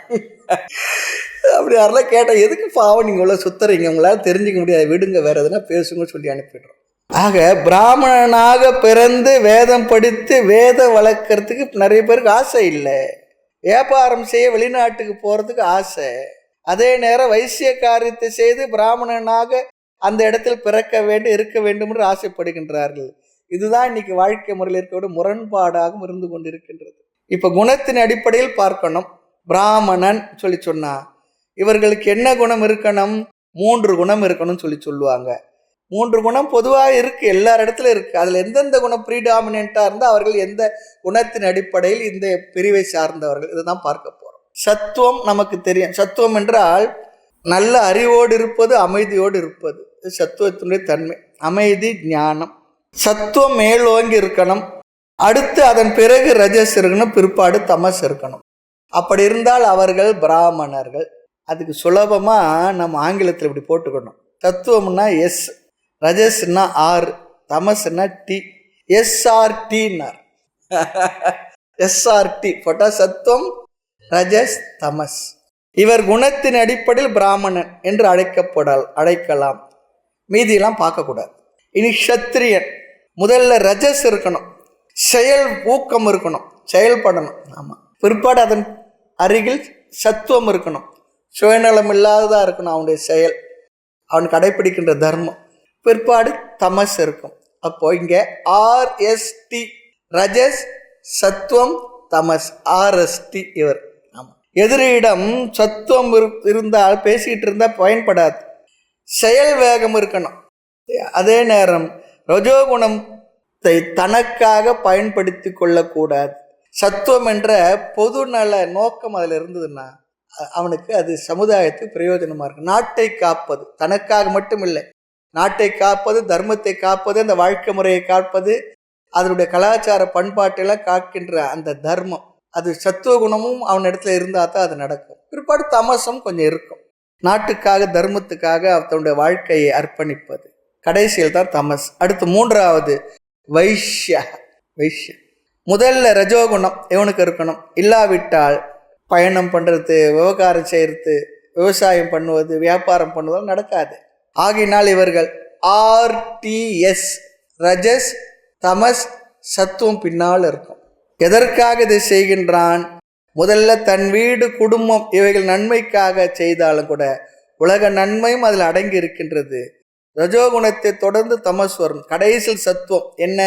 அப்படி யாரெல்லாம் கேட்டால் எதுக்கு பாவம் நீங்கள் உள்ள சுத்துறீங்க, உங்களால் தெரிஞ்சுக்க முடியாது, விடுங்க, வேறு எதுனா பேசுங்க சொல்லி அனுப்பிடுறோம். ஆக பிராமணனாக பிறந்து வேதம் படித்து வேதம் வளர்க்கறதுக்கு நிறைய பேருக்கு ஆசை இல்லை. வியாபாரம் செய்ய வெளிநாட்டுக்கு போகிறதுக்கு ஆசை. அதே நேரம் வைசிய காரியத்தை செய்து பிராமணனாக அந்த இடத்தில் பிறக்க வேண்டும், இருக்க வேண்டும் என்று ஆசைப்படுகின்றார்கள். இதுதான் இன்னைக்கு வாழ்க்கை முறையில் இருக்கக்கூடிய முரண்பாடாகவும் இருந்து கொண்டிருக்கின்றது. இப்போ குணத்தின் அடிப்படையில் பார்க்கணும். பிராமணன் சொல்லி சொன்னா இவர்களுக்கு என்ன குணம் இருக்கணும்? 3 குணம் இருக்கணும்னு சொல்லுவாங்க. 3 குணம் பொதுவாக இருக்கு, எல்லா இடத்துல இருக்கு. அதில் எந்தெந்த குணம் ப்ரீடாமினென்ட்டாக இருந்தால் அவர்கள் எந்த குணத்தின் அடிப்படையில் இந்த பிரிவை சார்ந்தவர்கள், இதை தான் பார்க்க போகிறோம். சத்துவம் நமக்கு தெரியும். சத்துவம் என்றால் நல்ல அறிவோடு இருப்பது, அமைதியோடு இருப்பது, இது சத்துவத்தினுடைய தன்மை. அமைதி, ஞானம். சத்துவம் மேலோங்கி இருக்கணும், அடுத்து அதன் பிறகு ரஜஸ் இருக்கணும், பிற்பாடு தமஸ் இருக்கணும். அப்படி இருந்தால் அவர்கள் பிராமணர்கள். அதுக்கு சுலபமாக நம்ம ஆங்கிலத்தில் இப்படி போட்டுக்கணும். தத்துவம்னா எஸ், ரஜஸ்னா ஆர், தமஸ்னா டி. எஸ்ஆர்டின்னார். எஸ்ஆர்டி போட்டா சத்துவம் ரஜஸ் தமஸ். இவர் குணத்தின் அடிப்படையில் பிராமணன் என்று அழைக்கலாம். மீதியெல்லாம் பார்க்கக்கூடாது. இனி க்ஷத்ரியன். முதல்ல ரஜஸ் இருக்கணும், செயல் ஊக்கம் இருக்கணும், செயல்படணும். ஆமாம். பிற்பாடு அதன் அருகில் சத்துவம் இருக்கணும், சுயநலம் இல்லாததாக இருக்கணும் அவனுடைய செயல், அவன் கடைப்பிடிக்கின்ற தர்மம். பிற்பாடு தமஸ் இருக்கும். அப்போ இங்கே ஆர்எஸ்டி, ரஜஸ் சத்துவம் தமஸ், ஆர்எஸ்டி இவர். ஆமாம். எதிரியிடம் சத்துவம் இருந்தால் பேசிக்கிட்டு இருந்தால் பயன்படாது, செயல் வேகம் இருக்கணும். அதே நேரம் ரஜோகுணத்தை தனக்காக பயன்படுத்தி கொள்ளக்கூடாது. சத்துவம் என்ற பொது நல நோக்கம் அதில் இருந்ததுன்னா அவனுக்கு அது சமுதாயத்துக்கு பிரயோஜனமாக இருக்கும். நாட்டை காப்பது, தனக்காக மட்டும் இல்லை, நாட்டை காப்பது, தர்மத்தை காப்பது, அந்த வாழ்க்கை முறையை காப்பது, அதனுடைய கலாச்சார பண்பாட்டெல்லாம் காக்கின்ற அந்த தர்மம், அது சத்துவ குணமும் அவன் இடத்துல இருந்தால் தான் அது நடக்கும். பிற்பாடு தமசம் கொஞ்சம் இருக்கும், நாட்டுக்காக தர்மத்துக்காக அவனுடைய வாழ்க்கையை அர்ப்பணிப்பது. கடைசியில் தான் தமஸ். அடுத்து மூன்றாவது வைஷ்ய. முதல்ல ரஜோகுணம் இவனுக்கு இருக்கணும். இல்லாவிட்டால் பயணம் பண்ணுறது, விவகாரம் செய்கிறது, விவசாயம் பண்ணுவது, வியாபாரம் பண்ணுவது நடக்காது. ஆகினால் இவர்கள் ஆர்டிஎஸ், ரஜஸ் தமஸ் சத்துவம் பின்னால் இருக்கும். எதற்காக இதை செய்கின்றான்? முதல்ல தன் வீடு, குடும்பம் இவைகள் நன்மைக்காக செய்தாலும் கூட உலக நன்மையும் அதில் அடங்கி இருக்கின்றது. ரஜோகுணத்தை தொடர்ந்து தமஸ் வரும். கடைசியில் சத்துவம் என்ன?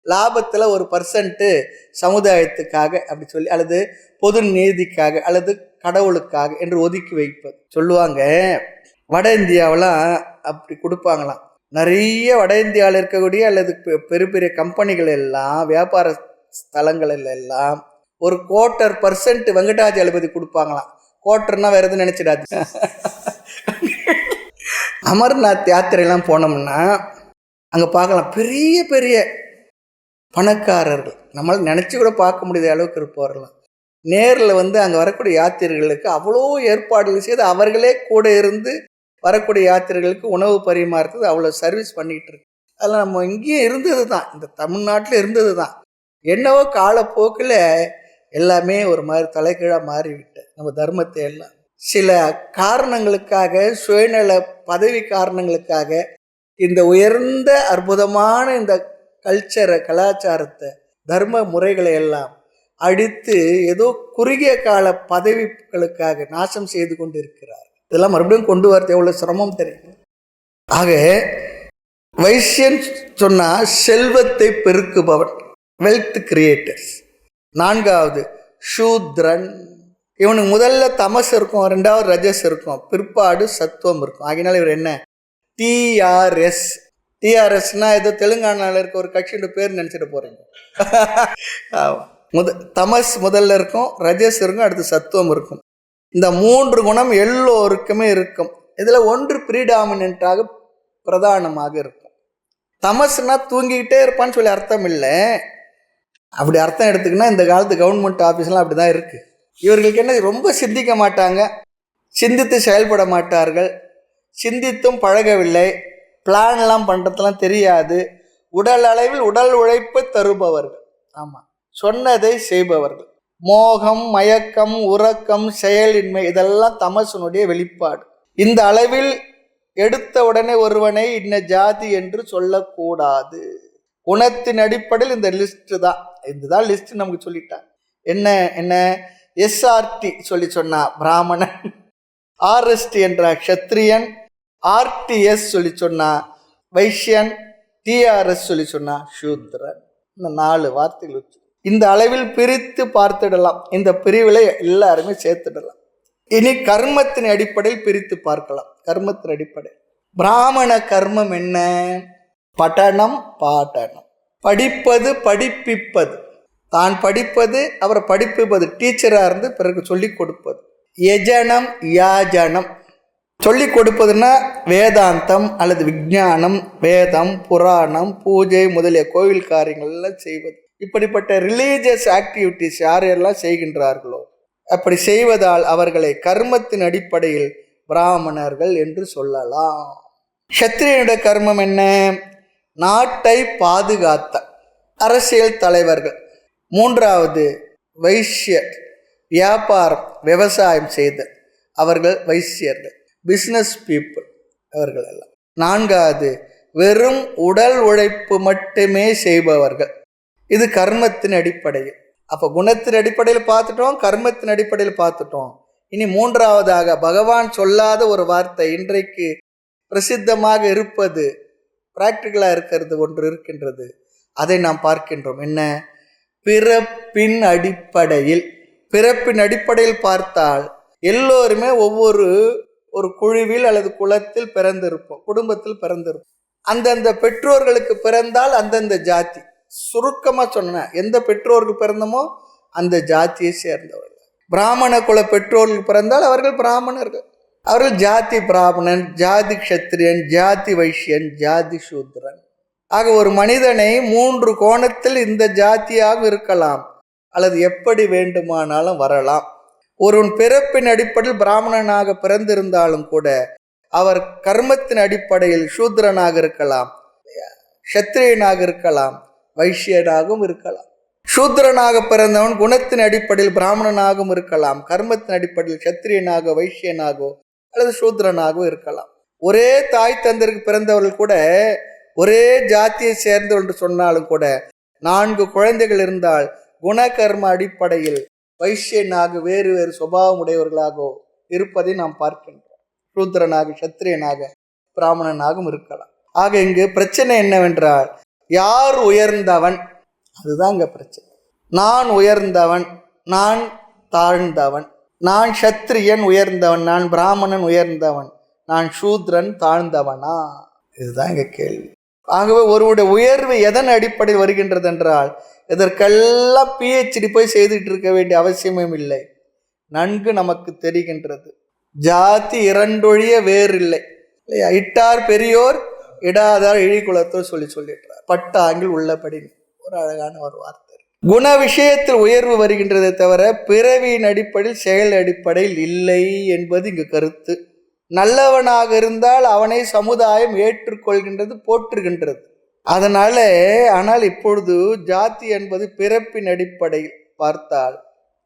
லாபத்தில் 1% சமுதாயத்துக்காக அப்படி சொல்லி, அல்லது பொது நீதிக்காக, அல்லது கடவுளுக்காக என்று ஒதுக்கி வைப்பது. சொல்லுவாங்க வட இந்தியாவெல்லாம் அப்படி கொடுப்பாங்களாம். நிறைய வட இந்தியாவில் இருக்கக்கூடிய அல்லது பெரிய பெரிய கம்பெனிகள் எல்லாம், வியாபார ஸ்தலங்கள் எல்லாம் 1/4% வெங்கடாஜலபதி கொடுப்பாங்களாம். கோட்டர்னா வேறு எதுவும் நினச்சிடாது. அமர்நாத் யாத்திரையெல்லாம் போனோம்னா அங்கே பார்க்கலாம், பெரிய பெரிய பணக்காரர்கள், நம்மளால் நினச்சி கூட பார்க்க முடியாத அளவுக்கு இருப்பவர்களாம். நேரில் அங்கே வரக்கூடிய யாத்திரைகளுக்கு அவ்வளோ ஏற்பாடுகள் செய்து அவர்களே கூட இருந்து வரக்கூடிய யாத்திரைகளுக்கு உணவு பரிமாறுறது, அவ்வளோ சர்வீஸ் பண்ணிக்கிட்டு இருக்கு. அதில் நம்ம இங்கேயும் இருந்தது தான், இந்த தமிழ்நாட்டில் இருந்தது தான். என்னவோ காலப்போக்கில் எல்லாமே ஒரு மாதிரி தலைகீழாக மாறிவிட்டு நம்ம தர்மத்தை எல்லாம் சில காரணங்களுக்காக, சுயநல பதவி காரணங்களுக்காக இந்த உயர்ந்த அற்புதமான இந்த கலாச்சாரத்தை, தர்ம முறைகளை எல்லாம் அடித்து ஏதோ குறுகிய கால பதவிகளுக்காக நாசம் செய்து கொண்டு இருக்கிறார். இதெல்லாம் மறுபடியும் கொண்டு வரது எவ்வளோ சிரமம் தெரியும். ஆக வைசியன் சொன்னால் செல்வத்தை பெருக்குபவன், வெல்த் கிரியேட்டர்ஸ். நான்காவது சூத்ரன். இவனுக்கு முதல்ல தமஸ் இருக்கும், ரெண்டாவது ரஜஸ் இருக்கும், பிற்பாடு சத்துவம் இருக்கும். ஆகினால இவர் என்ன? டிஆர்எஸ். டிஆர்எஸ்னா ஏதோ தெலுங்கானாவில் இருக்க ஒரு கட்சியோட பேர் நினச்சிட்டு போகிறீங்க. தமஸ் முதல்ல இருக்கும், ரஜஸ் இருக்கும், அடுத்து சத்துவம் இருக்கும். இந்த 3 குணம் எல்லோருக்குமே இருக்கும். இதில் ஒன்று ப்ரீடாமினண்ட்டாக பிரதானமாக இருக்கும். தமஸ்னா தூங்கிக்கிட்டே இருப்பான்னு சொல்லி அர்த்தம் இல்லை. அப்படி அர்த்தம் எடுத்துக்கினா இந்த காலத்து கவர்மெண்ட் ஆஃபீஸ்லாம் அப்படி தான் இருக்குது. இவர்களுக்கு என்ன, ரொம்ப சிந்திக்க மாட்டாங்க, சிந்தித்து செயல்பட மாட்டார்கள், சிந்தித்தும் பழகவில்லை, பிளான்லாம் பண்ணுறதுலாம் தெரியாது, உடல் அளவில் உடல் உழைப்பு தருபவர்கள். ஆமாம், சொன்னதை செய்பவர்கள். மோகம், மயக்கம், உறக்கம், செயலின்மை இதெல்லாம் தமசனுடைய வெளிப்பாடு. இந்த அளவில் எடுத்த உடனே ஒருவனை இன்ன ஜாதி என்று சொல்லக்கூடாது. குணத்தின் அடிப்படையில் இந்த லிஸ்ட்டு தான், இதுதான் லிஸ்ட்டு நமக்கு சொல்லிட்டாங்க. என்ன எஸ்ஆர்டி சொல்லி சொன்னா பிராமணன், ஆர்எஸ்டி என்ற க்ஷத்ரியன், ஆர்டிஎஸ் சொல்லி சொன்னா வைஷ்யன், டிஆர்எஸ் சொல்லி சொன்னா சூத்ரன். இந்த 4 வார்த்தைகள் வச்சு இந்த அளவில் பிரித்து பார்த்துடலாம். இந்த பிரிவில் எல்லாருமே சேர்த்துடலாம். இனி கர்மத்தின் அடிப்படையில் பிரித்து பார்க்கலாம். கர்மத்தின் அடிப்படை பிராமண கர்மம் என்ன? பட்டணம், பாட்டனம், படிப்பது, படிப்பிப்பது, தான் படிப்பது, அவரை படிப்பிப்பது, டீச்சராக இருந்து பிறகு சொல்லிக் கொடுப்பது. யஜனம், யாஜனம். சொல்லிக் கொடுப்பதுன்னா வேதாந்தம் அல்லது விஞ்ஞானம், வேதம், புராணம், பூஜை முதலிய கோவில் காரியங்கள் எல்லாம் செய்வது. இப்படிப்பட்ட ரிலீஜியஸ் ஆக்டிவிட்டிஸ் யாரெல்லாம் செய்கின்றார்களோ அப்படி செய்வதால் அவர்களை கர்மத்தின் அடிப்படையில் பிராமணர்கள் என்று சொல்லலாம். க்ஷத்ரியனுடைய கர்மம் என்ன? நாட்டை பாதுகாத்த அரசியல் தலைவர்கள். மூன்றாவது வைஷ்யர், வியாபாரம் விவசாயம் செய்த அவர்கள் வைசியர்கள், பிஸ்னஸ் பீப்புள் அவர்கள் எல்லாம். நான்காவது வெறும் உடல் உழைப்பு மட்டுமே செய்பவர்கள். இது கர்மத்தின் அடிப்படையில். அப்போ குணத்தின் அடிப்படையில் பார்த்துட்டோம், கர்மத்தின் அடிப்படையில் பார்த்துட்டோம். இனி மூன்றாவதாக பகவான் சொல்லாத ஒரு வார்த்தை இன்றைக்கு பிரசித்தமாக இருப்பது, பிராக்டிக்கலாக இருக்கிறது ஒன்று இருக்கின்றது. அதை நாம் பார்க்கின்றோம். என்ன? பிறப்பின் அடிப்படையில். பிறப்பின் அடிப்படையில் பார்த்தால் எல்லோருமே ஒரு குழுவில் அல்லது குலத்தில் பிறந்திருப்போம், குடும்பத்தில் பிறந்திருப்போம். அந்தந்த பெற்றோர்களுக்கு பிறந்தால் அந்தந்த ஜாதி. சுருக்கமாக சொன்ன, எந்த பெற்றோருக்கு பிறந்தமோ அந்த ஜாதியை சேர்ந்தவர்கள். பிராமண குல பெற்றோர்களுக்கு பிறந்தால் அவர்கள் பிராமணர்கள். அவர்கள் ஜாதி பிராமணன், ஜாதி க்ஷத்ரியன், ஜாதி வைஷ்யன், ஜாதி சூத்ரன். ஆக ஒரு மனிதனை 3 கோணத்தில் இந்த ஜாதியாக இருக்கலாம் அல்லது எப்படி வேண்டுமானாலும் வரலாம். ஒருவன் பிறப்பின் அடிப்படையில் பிராமணனாக பிறந்திருந்தாலும் கூட அவர் கர்மத்தின் அடிப்படையில் சூத்ரனாக இருக்கலாம், க்ஷத்ரியனாக இருக்கலாம், வைஷ்யனாகவும் இருக்கலாம். சூத்ரனாக பிறந்தவன் குணத்தின் அடிப்படையில் பிராமணனாகவும் இருக்கலாம், கர்மத்தின் அடிப்படையில் க்ஷத்ரியனாக வைஷ்யனாகவோ அல்லது சூத்ரனாகவோ இருக்கலாம். ஒரே தாய் தந்தருக்கு பிறந்தவர்கள் கூட ஒரே ஜாத்தியை சேர்ந்தவர்கள் என்று சொன்னாலும் கூட 4 குழந்தைகள் இருந்தால் குணகர்ம அடிப்படையில் வைஷ்யனாக வேறு வேறு சுபாவம் உடையவர்களாக இருப்பதை நாம் பார்க்கின்றோம். சூத்ரனாக, க்ஷத்ரியனாக, பிராமணனாகவும் இருக்கலாம். ஆக இங்கு பிரச்சனை என்னவென்றால், யார் உயர்ந்தவன்? அதுதான் இங்க பிரச்சனை. நான் உயர்ந்தவன், நான் தாழ்ந்தவன், நான் க்ஷத்ரியன் உயர்ந்தவன், நான் பிராமணன் உயர்ந்தவன், நான் சூத்ரன் தாழ்ந்தவனா? இதுதான் இங்க கேள்வி. ஆகவே ஒருவருடைய உயர்வு எதன் அடிப்படையில் வருகின்றது என்றால், இதற்கெல்லாம் PhD போய் செய்துட்டு இருக்க வேண்டிய அவசியமும் இல்லை. நன்கு நமக்கு தெரிகின்றது. ஜாதி 2 ஒழிய வேறு இல்லை. இட்டார் பெரியோர் இடாதார் இழிகுலத்தோர் சொல்லிட்டார். பட்டாங்கில் உள்ளபடி ஒரு அழகான ஒரு வார்த்தை. குண விஷயத்தில் உயர்வு வருகின்றதை தவிர பிறவியின் அடிப்படையில் செயல் அடிப்படையில் இல்லை என்பது இங்கு கருத்து. நல்லவனாக இருந்தால் அவனை சமுதாயம் ஏற்றுக்கொள்கின்றது, போற்றுகின்றது. ஆனால் இப்பொழுது ஜாதி என்பது பிறப்பின் அடிப்படையில் பார்த்தால்,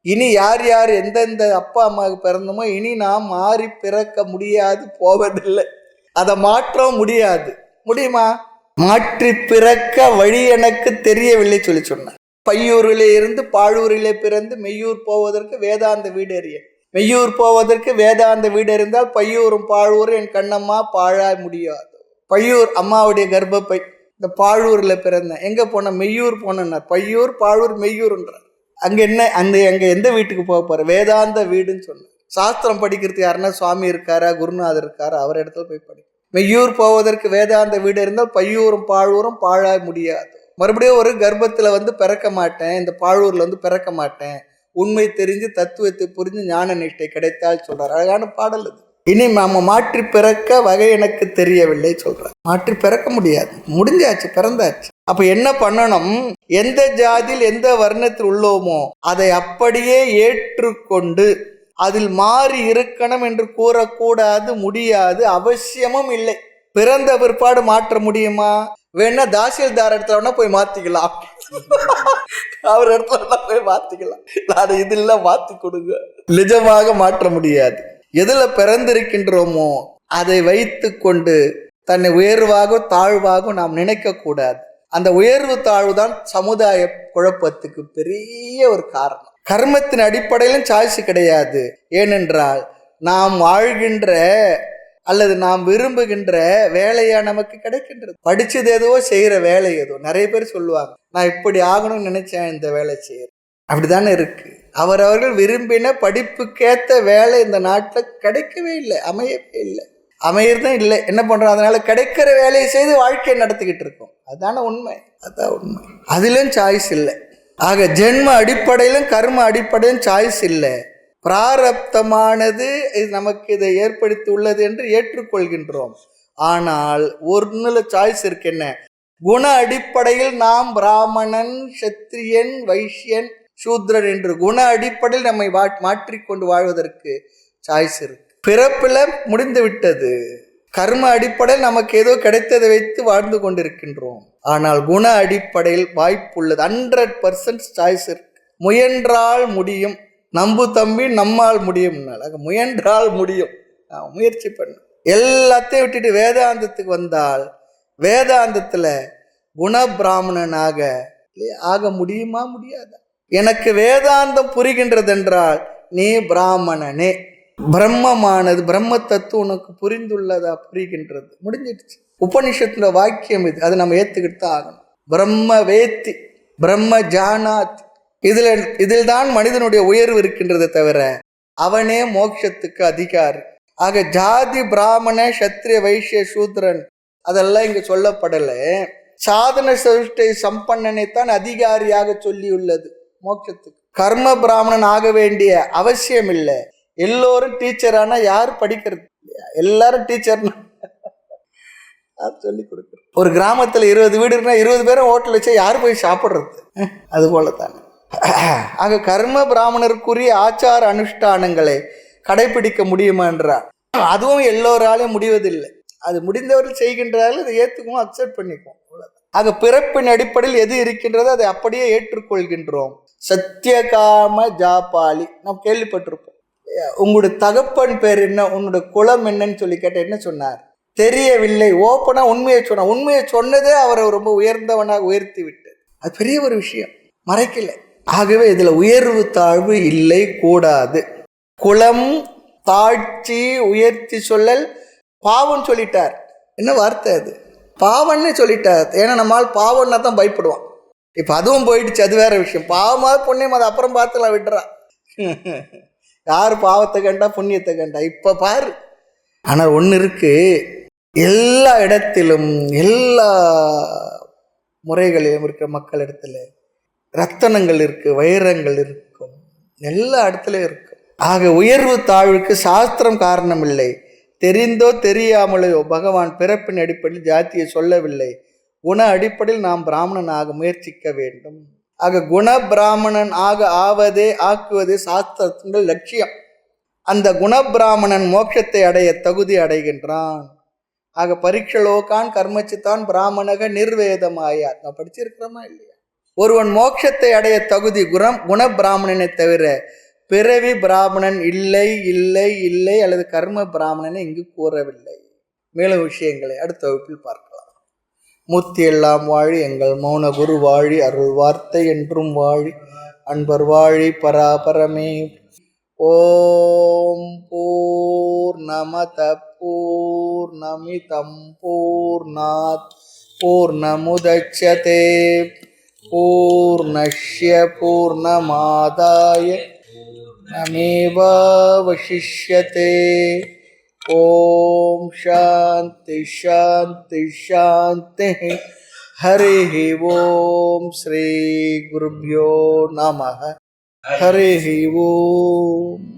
இனி யார் யார் எந்தெந்த அப்பா அம்மாவுக்கு பிறந்தமோ இனி நாம் மாறி பிறக்க முடியாது, போவதில்லை. அதை மாற்றவும் முடியாது. முடியுமா? மாற்றி பிறக்க வழி எனக்கு தெரியவில்லை சொன்னார். பையூரிலே இருந்து பாழூரிலே பிறந்து மெய்யூர் போவதற்கு வேதாந்த வீடு அறிய, மெய்யூர் போவதற்கு வேதாந்த வீடு அறிந்தால் பையூரும் பாழூரும் என் கண்ணம்மா பாழாய் முடியாது. பையூர் அம்மாவுடைய கர்ப்பப்பை. இந்த பாழூரில் பிறந்தேன். எங்கே போனேன்? மெய்யூர் போனேன்னார். பையூர், பாழூர், மெய்யூர்ன்றார். அங்கே என்ன, அங்கே எந்த வீட்டுக்கு போக போகிற? வேதாந்த வீடுன்னு சொன்னார். சாஸ்திரம் படிக்கிறதுக்கு யாருன்னா சுவாமி இருக்காரா, குருநாதர் இருக்காரா, அவர் இடத்துல போய் படி. மெய்யூர் போவதற்கு வேதாந்த வீடு இருந்தால் பையூரும் பாழூரும் பாழாய் முடியாது. மறுபடியும் ஒரு கர்ப்பத்தில் பிறக்க மாட்டேன், இந்த பாழூரில் பிறக்க மாட்டேன், உண்மை தெரிஞ்சு தத்துவத்தை புரிஞ்சு ஞான நிஷ்டை கிடைத்தால் சொல்றார். அழகான பாடல் அது. இனி நாம மாற்றி பிறக்க வகை எனக்கு தெரியவில்லை சொல்றார். மாற்றி பிறக்க முடியாது, முடிஞ்சாச்சு, பிறந்தாச்சு. அப்ப என்ன பண்ணணும்? எந்த ஜாதியில் எந்த வர்ணத்தில் உள்ளோமோ அதை அப்படியே ஏற்றுக்கொண்டு அதில் மாறி இருக்கணும் என்று கூறக்கூடாது, முடியாது, அவசியமும் இல்லை. பிறந்த பிற்பாடு மாற்ற முடியுமா? வேணா தாசில்தார் இடத்துல வேணா போய் மாத்திக்கலாம், அவர் இடத்துல போய் மாத்திக்கலாம். நான் இதில் மாத்தி கொடுங்க. நிஜமாக மாற்ற முடியாது. எதுல பிறந்திருக்கின்றோமோ அதை வைத்து கொண்டு தன்னை உயர்வாக தாழ்வாக நாம் நினைக்க கூடாது. அந்த உயர்வு தாழ்வு தான் சமுதாய குழப்பத்துக்கு பெரிய ஒரு காரணம். கர்மத்தின் அடிப்படையிலும் சாய்ஸ் கிடையாது. ஏனென்றால் நாம் வாழ்கின்ற அல்லது நாம் விரும்புகின்ற வேலையா நமக்கு கிடைக்கின்றது. படிச்சது ஏதோ, செய்யற வேலை ஏதோ. நிறைய பேர் சொல்லுவாங்க, நான் இப்படி ஆகணும்னு நினைச்சேன், இந்த வேலை செய்யறேன். அப்படித்தானே இருக்கு. அவரவர்கள் விரும்பின படிப்புக்கேற்ற வேலை இந்த நாட்டில் கிடைக்கவே இல்லை, அமையவே இல்லை, அமையறதும் இல்லை. என்ன பண்றோம்? அதனால கிடைக்கிற வேலையை செய்து வாழ்க்கையை நடத்திக்கிட்டு இருக்கோம். அதுதானே உண்மை, அதுதான் உண்மை. அதிலும் சாய்ஸ் இல்லை. ஆக ஜென்ம அடிப்படையிலும் கர்ம அடிப்படையிலும் சாய்ஸ் இல்லை. பிராரப்தமானது நமக்கு இதை ஏற்படுத்தி உள்ளது என்று ஏற்றுக்கொள்கின்றோம். ஆனால் ஒன்றுல சாய்ஸ் இருக்கு. என்ன? குண அடிப்படையில் நாம் பிராமணன், சத்திரியன், வைஷ்யன், சூத்ரன் என்று குண அடிப்படையில் நம்மை மாற்றிக்கொண்டு வாழ்வதற்கு சாய்ஸ் இருக்கு. பிறப்பில் முடிந்து விட்டது. கர்ம அடிப்படையில் நமக்கு ஏதோ கிடைத்ததை வைத்து வாழ்ந்து கொண்டிருக்கின்றோம். ஆனால் குண அடிப்படையில் வாய்ப்புள்ளது. 100% சாய்ஸ் இருக்கு. முயன்றால் முடியும். நம்பு தம்பி, நம்மால் முடியும். முயன்றால் முடியும். முயற்சி பண்ணு. எல்லாத்தையும் விட்டுட்டு வேதாந்தத்துக்கு வந்தால் வேதாந்தத்தில் குண பிராமணனாக ஆக முடியுமா? முடியாதா? எனக்கு வேதாந்தம் புரிகின்றது என்றால் நீ பிராமணனே. பிரம்மமானது, பிரம்ம தத்துவம் உனக்கு புரிந்துள்ளதா? புரிகின்றது. முடிஞ்சிடுச்சு. உபனிஷத்துல வாக்கியம் இது. அதை நம்ம ஏற்றுக்கிட்டு தான் ஆகணும். பிரம்ம வேத்தி, பிரம்ம ஜானாத். இதில் தான் மனிதனுடைய உயர்வு இருக்கின்றதை தவிர அவனே மோட்சத்துக்கு அதிகாரி. ஆக ஜாதி, பிராமண, சத்திரிய, வைஷ்ய, சூத்ரன் அதெல்லாம் இங்க சொல்லப்படலை. சாதன சதுஷ்டை சம்பன்னனைத்தான் அதிகாரியாக சொல்லியுள்ளது மோட்சத்துக்கு. கர்ம பிராமணன் ஆக வேண்டிய அவசியம் இல்லை. எல்லோரும் டீச்சரானா யார் படிக்கிறது? எல்லாரும் டீச்சர்னா சொல்லி கொடுக்குறது. ஒரு கிராமத்தில் 20 வீடு இருக்குன்னா 20 பேரும் ஹோட்டல் வச்சா யார் போய் சாப்பிட்றது? அது போல தானே. ஆக கர்ம பிராமணருக்குரிய ஆச்சார அனுஷ்டானங்களை கடைபிடிக்க முடியுமா என்றால் அதுவும் எல்லோராலையும் முடிவதில்லை. அது முடிந்தவர்கள் செய்கின்றார்கள். அதை ஏற்றுக்குவோம், அக்செப்ட் பண்ணிக்குவோம். ஆக பிறப்பின் அடிப்படையில் எது இருக்கின்றதோ அதை அப்படியே ஏற்றுக்கொள்கின்றோம். சத்தியகாம ஜாபாலி நாம் கேள்விப்பட்டிருப்போம். உங்களுடைய தகப்பன் பேர் என்ன, உன்னுடைய குலம் என்னன்னு சொல்லி கேட்ட என்ன சொன்னார்? தெரியவில்லை. ஓப்பனா உண்மையை சொன்னார். உண்மையை சொன்னதே அவரை ரொம்ப உயர்ந்தவனாக உயர்த்தி விட்டது. அது பெரிய ஒரு விஷயம், மறைக்கல. ஆகவே இதுல உயர்வு தாழ்வு இல்லை, கூடாது. குலம், தாழ்ச்சி, உயர்த்தி சொல்லல் பாவம் சொல்லிட்டார். என்ன வார்த்தை அது? பாவம்னு சொல்லிட்டார். ஏன்னா நம்மால் பாவம்னா தான் பயப்படுவான். இப்ப அதுவும் போயிடுச்சு, அது வேற விஷயம். பாவமாக புண்ணியம் அதை அப்புறம் பார்த்துலாம் விடுறான். யார் பாவத்தை கண்டா புண்ணியத்தை கண்டா இப்ப பாரு. ஆனால் ஒன்று இருக்கு, எல்லா இடத்திலும் எல்லா முறைகளிலும் இருக்கிற மக்கள் இடத்துல ரத்தனங்கள் இருக்கு, வைரங்கள் இருக்கும், எல்லா இடத்துலையும் இருக்கும். ஆக உயர்வு தாழ்வுக்கு சாஸ்திரம் காரணம் இல்லை. தெரிந்தோ தெரியாமலையோ பகவான் பிறப்பின் அடிப்படையில் ஜாத்தியை சொல்லவில்லை. குண அடிப்படையில் நாம் பிராமணனாக முயற்சிக்க வேண்டும். ஆக குண பிராமணன் ஆக்குவதே சாஸ்திரத்தின் லட்சியம். அந்த குண பிராமணன் மோட்சத்தை அடைய தகுதி அடைகின்றான். ஆக பரீட்சலோகான் கர்மச்சித்தான் பிராமணக நிர்வேதமாயார். நான் படிச்சிருக்கிறோமா இல்லையா? ஒருவன் மோட்சத்தை அடைய தகுதி குண பிராமணனை தவிர பிறவி பிராமணன் இல்லை இல்லை இல்லை அல்லது கர்ம பிராமணனை இங்கு கூறவில்லை. மேலும் விஷயங்களை அடுத்த வகுப்பில் பார்க்கலாம். மூர்த்தி எல்லாம் வாழி, எங்கள் மௌன குரு வாழி, அருள் வார்த்தை என்றும் வாழி, அன்பர் வாழி, பராபரமே. ஓம் பூர்ணமத பூர்ணமிதம் பூர்ணாத் பூர்ணமுதச்யதே பூர்ணஸ்ய பூர்ணமாதாய பூர்ணமேவாவசிஷ்யதே. ஓம் சாந்தி சாந்தி சாந்தி. ஹரி ஓம். ஸ்ரீ குருப்யோ நமः. ஹரி ஓம்.